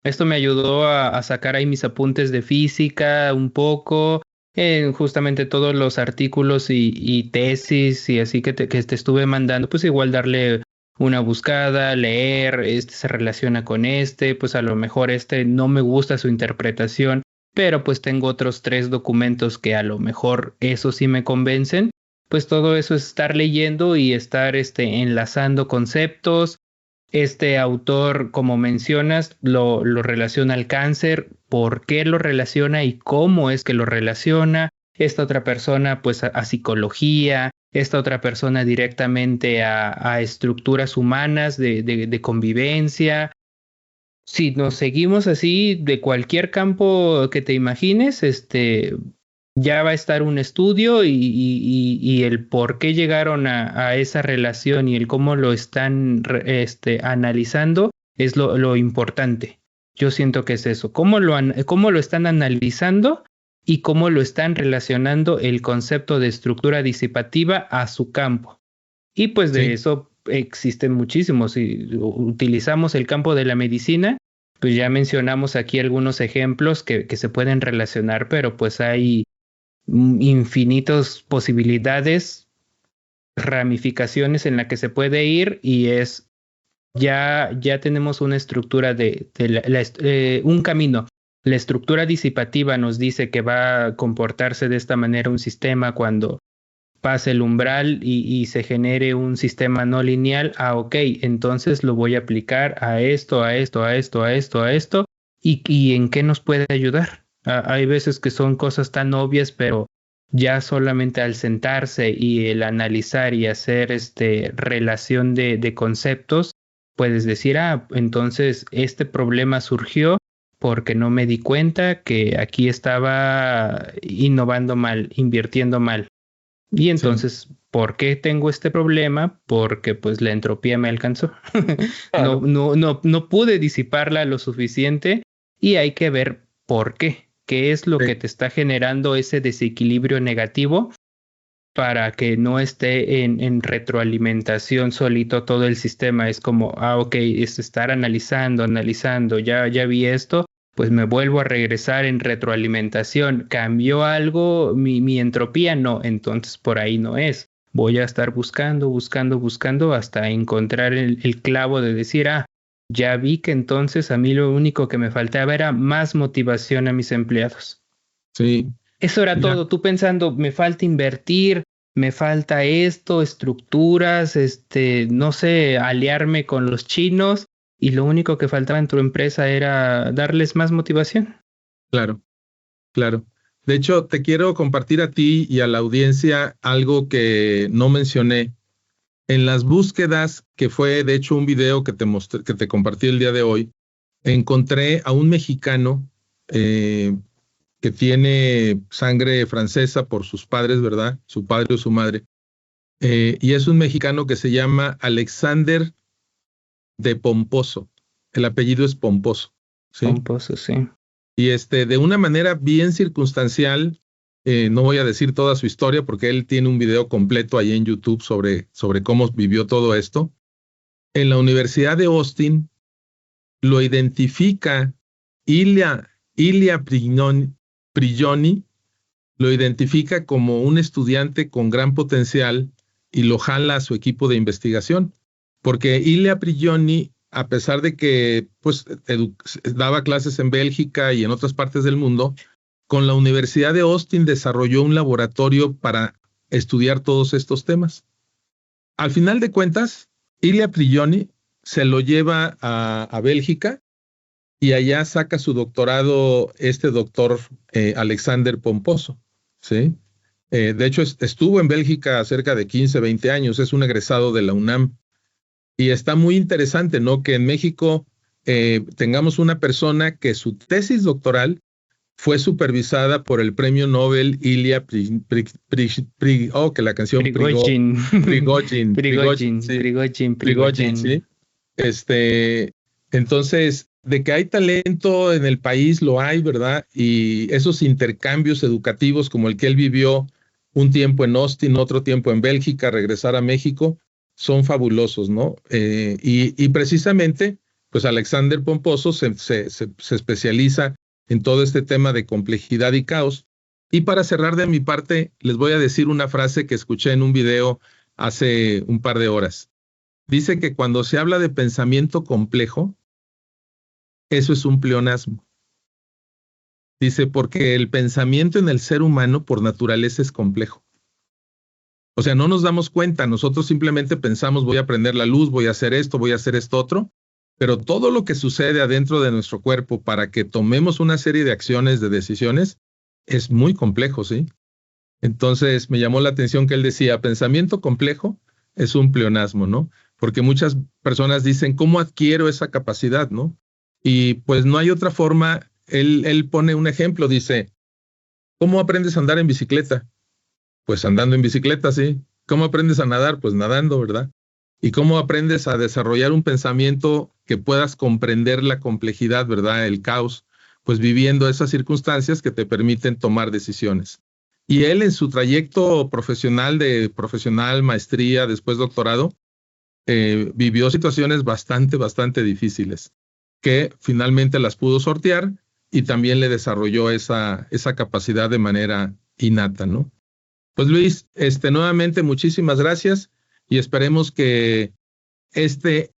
esto me ayudó a sacar ahí mis apuntes de física un poco, justamente todos los artículos y tesis y así que te estuve mandando, pues igual darle una buscada, leer, se relaciona con pues a lo mejor no me gusta su interpretación, pero pues tengo otros 3 documentos que a lo mejor eso sí me convencen. Pues todo eso es estar leyendo y estar enlazando conceptos. Este autor, como mencionas, lo relaciona al cáncer, por qué lo relaciona y cómo es que lo relaciona. Esta otra persona, pues a psicología, esta otra persona directamente a estructuras humanas de convivencia. Si nos seguimos así de cualquier campo que te imagines, ya va a estar un estudio y el por qué llegaron a esa relación y el cómo lo están analizando es lo importante. Yo siento que es eso, cómo lo están analizando y cómo lo están relacionando el concepto de estructura disipativa a su campo. Y pues de eso existen muchísimos. Si utilizamos el campo de la medicina, pues ya mencionamos aquí algunos ejemplos que se pueden relacionar, pero pues hay infinitas posibilidades, ramificaciones en la que se puede ir, y ya tenemos una estructura un camino. La estructura disipativa nos dice que va a comportarse de esta manera un sistema cuando pase el umbral y se genere un sistema no lineal. Ok, entonces lo voy a aplicar a esto, y ¿en qué nos puede ayudar? Hay veces que son cosas tan obvias, pero ya solamente al sentarse y el analizar y hacer relación de conceptos, puedes decir, entonces este problema surgió porque no me di cuenta que aquí estaba innovando mal, invirtiendo mal. Y entonces, sí. ¿Por qué tengo este problema? Porque pues la entropía me alcanzó. Claro. No pude disiparla lo suficiente, y hay que ver por qué. ¿Qué es lo que te está generando ese desequilibrio negativo para que no esté en retroalimentación solito todo el sistema? Es como, ok, es estar analizando, ya vi esto, pues me vuelvo a regresar en retroalimentación. ¿Cambió algo mi entropía? No, entonces por ahí no es. Voy a estar buscando hasta encontrar el clavo de decir, ya vi que entonces a mí lo único que me faltaba era más motivación a mis empleados. Sí. Eso era todo. Tú pensando, me falta invertir, me falta esto, estructuras, no sé, aliarme con los chinos, y lo único que faltaba en tu empresa era darles más motivación. Claro. De hecho, te quiero compartir a ti y a la audiencia algo que no mencioné. En las búsquedas, que fue de hecho un video que te compartí el día de hoy, encontré a un mexicano que tiene sangre francesa por sus padres, ¿verdad? Su padre o su madre. Y es un mexicano que se llama Alexander de Pomposo. El apellido es Pomposo. ¿Sí? Pomposo, sí. Y de una manera bien circunstancial, no voy a decir toda su historia porque él tiene un video completo ahí en YouTube sobre cómo vivió todo esto. En la Universidad de Austin lo identifica Ilia Prigioni, lo identifica como un estudiante con gran potencial y lo jala a su equipo de investigación. Porque Ilia Prigioni, a pesar de que pues, daba clases en Bélgica y en otras partes del mundo, con la Universidad de Austin desarrolló un laboratorio para estudiar todos estos temas. Al final de cuentas, Ilia Prigioni se lo lleva a Bélgica y allá saca su doctorado doctor Alexander Pomposo. ¿Sí? De hecho, estuvo en Bélgica cerca de 15, 20 años, es un egresado de la UNAM. Y está muy interesante, ¿no? Que en México tengamos una persona que su tesis doctoral fue supervisada por el premio Nobel Ilia que la canción Prigozhin, ¿sí? Entonces, de que hay talento en el país, lo hay, ¿verdad? Y esos intercambios educativos como el que él vivió un tiempo en Austin, otro tiempo en Bélgica, regresar a México, son fabulosos, ¿no? Y precisamente, pues Alexander Pomposo se especializa en todo este tema de complejidad y caos. Y para cerrar de mi parte, les voy a decir una frase que escuché en un video hace un par de horas. Dice que cuando se habla de pensamiento complejo, eso es un pleonasmo. Dice, porque el pensamiento en el ser humano por naturaleza es complejo. O sea, no nos damos cuenta, nosotros simplemente pensamos, voy a prender la luz, voy a hacer esto otro, pero todo lo que sucede adentro de nuestro cuerpo para que tomemos una serie de acciones, de decisiones, es muy complejo, ¿sí? Entonces, me llamó la atención que él decía, pensamiento complejo es un pleonasmo, ¿no? Porque muchas personas dicen, ¿cómo adquiero esa capacidad, no? Y pues no hay otra forma. Él pone un ejemplo, dice, ¿cómo aprendes a andar en bicicleta? Pues andando en bicicleta, sí. ¿Cómo aprendes a nadar? Pues nadando, ¿verdad? ¿Y cómo aprendes a desarrollar un pensamiento que puedas comprender la complejidad, ¿verdad? El caos, pues viviendo esas circunstancias que te permiten tomar decisiones. Y él en su trayecto profesional, maestría, después doctorado, vivió situaciones bastante difíciles, que finalmente las pudo sortear y también le desarrolló esa capacidad de manera innata, ¿no? Pues Luis, nuevamente muchísimas gracias y esperemos que este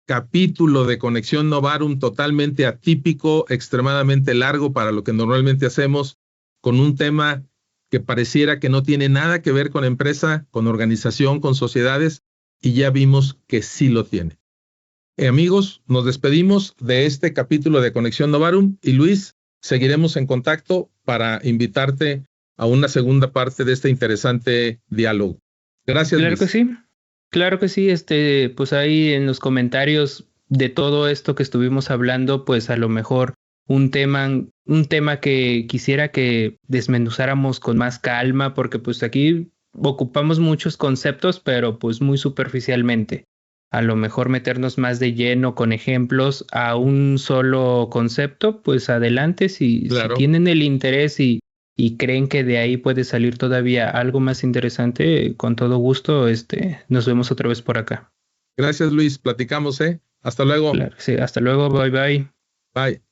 capítulo de Conexión Novarum totalmente atípico, extremadamente largo para lo que normalmente hacemos, con un tema que pareciera que no tiene nada que ver con empresa, con organización, con sociedades, y ya vimos que sí lo tiene. Amigos, nos despedimos de este capítulo de Conexión Novarum y Luis, seguiremos en contacto para invitarte a una segunda parte de este interesante diálogo. Gracias, Claro Luis. que sí. Claro que sí, pues ahí en los comentarios de todo esto que estuvimos hablando, pues a lo mejor un tema que quisiera que desmenuzáramos con más calma, porque pues aquí ocupamos muchos conceptos, pero pues muy superficialmente. A lo mejor meternos más de lleno con ejemplos a un solo concepto, pues adelante, si Claro. tienen el interés y creen que de ahí puede salir todavía algo más interesante, con todo gusto, nos vemos otra vez por acá. Gracias, Luis. Platicamos, ¿eh? Hasta luego. Claro, sí, hasta luego, bye bye. Bye.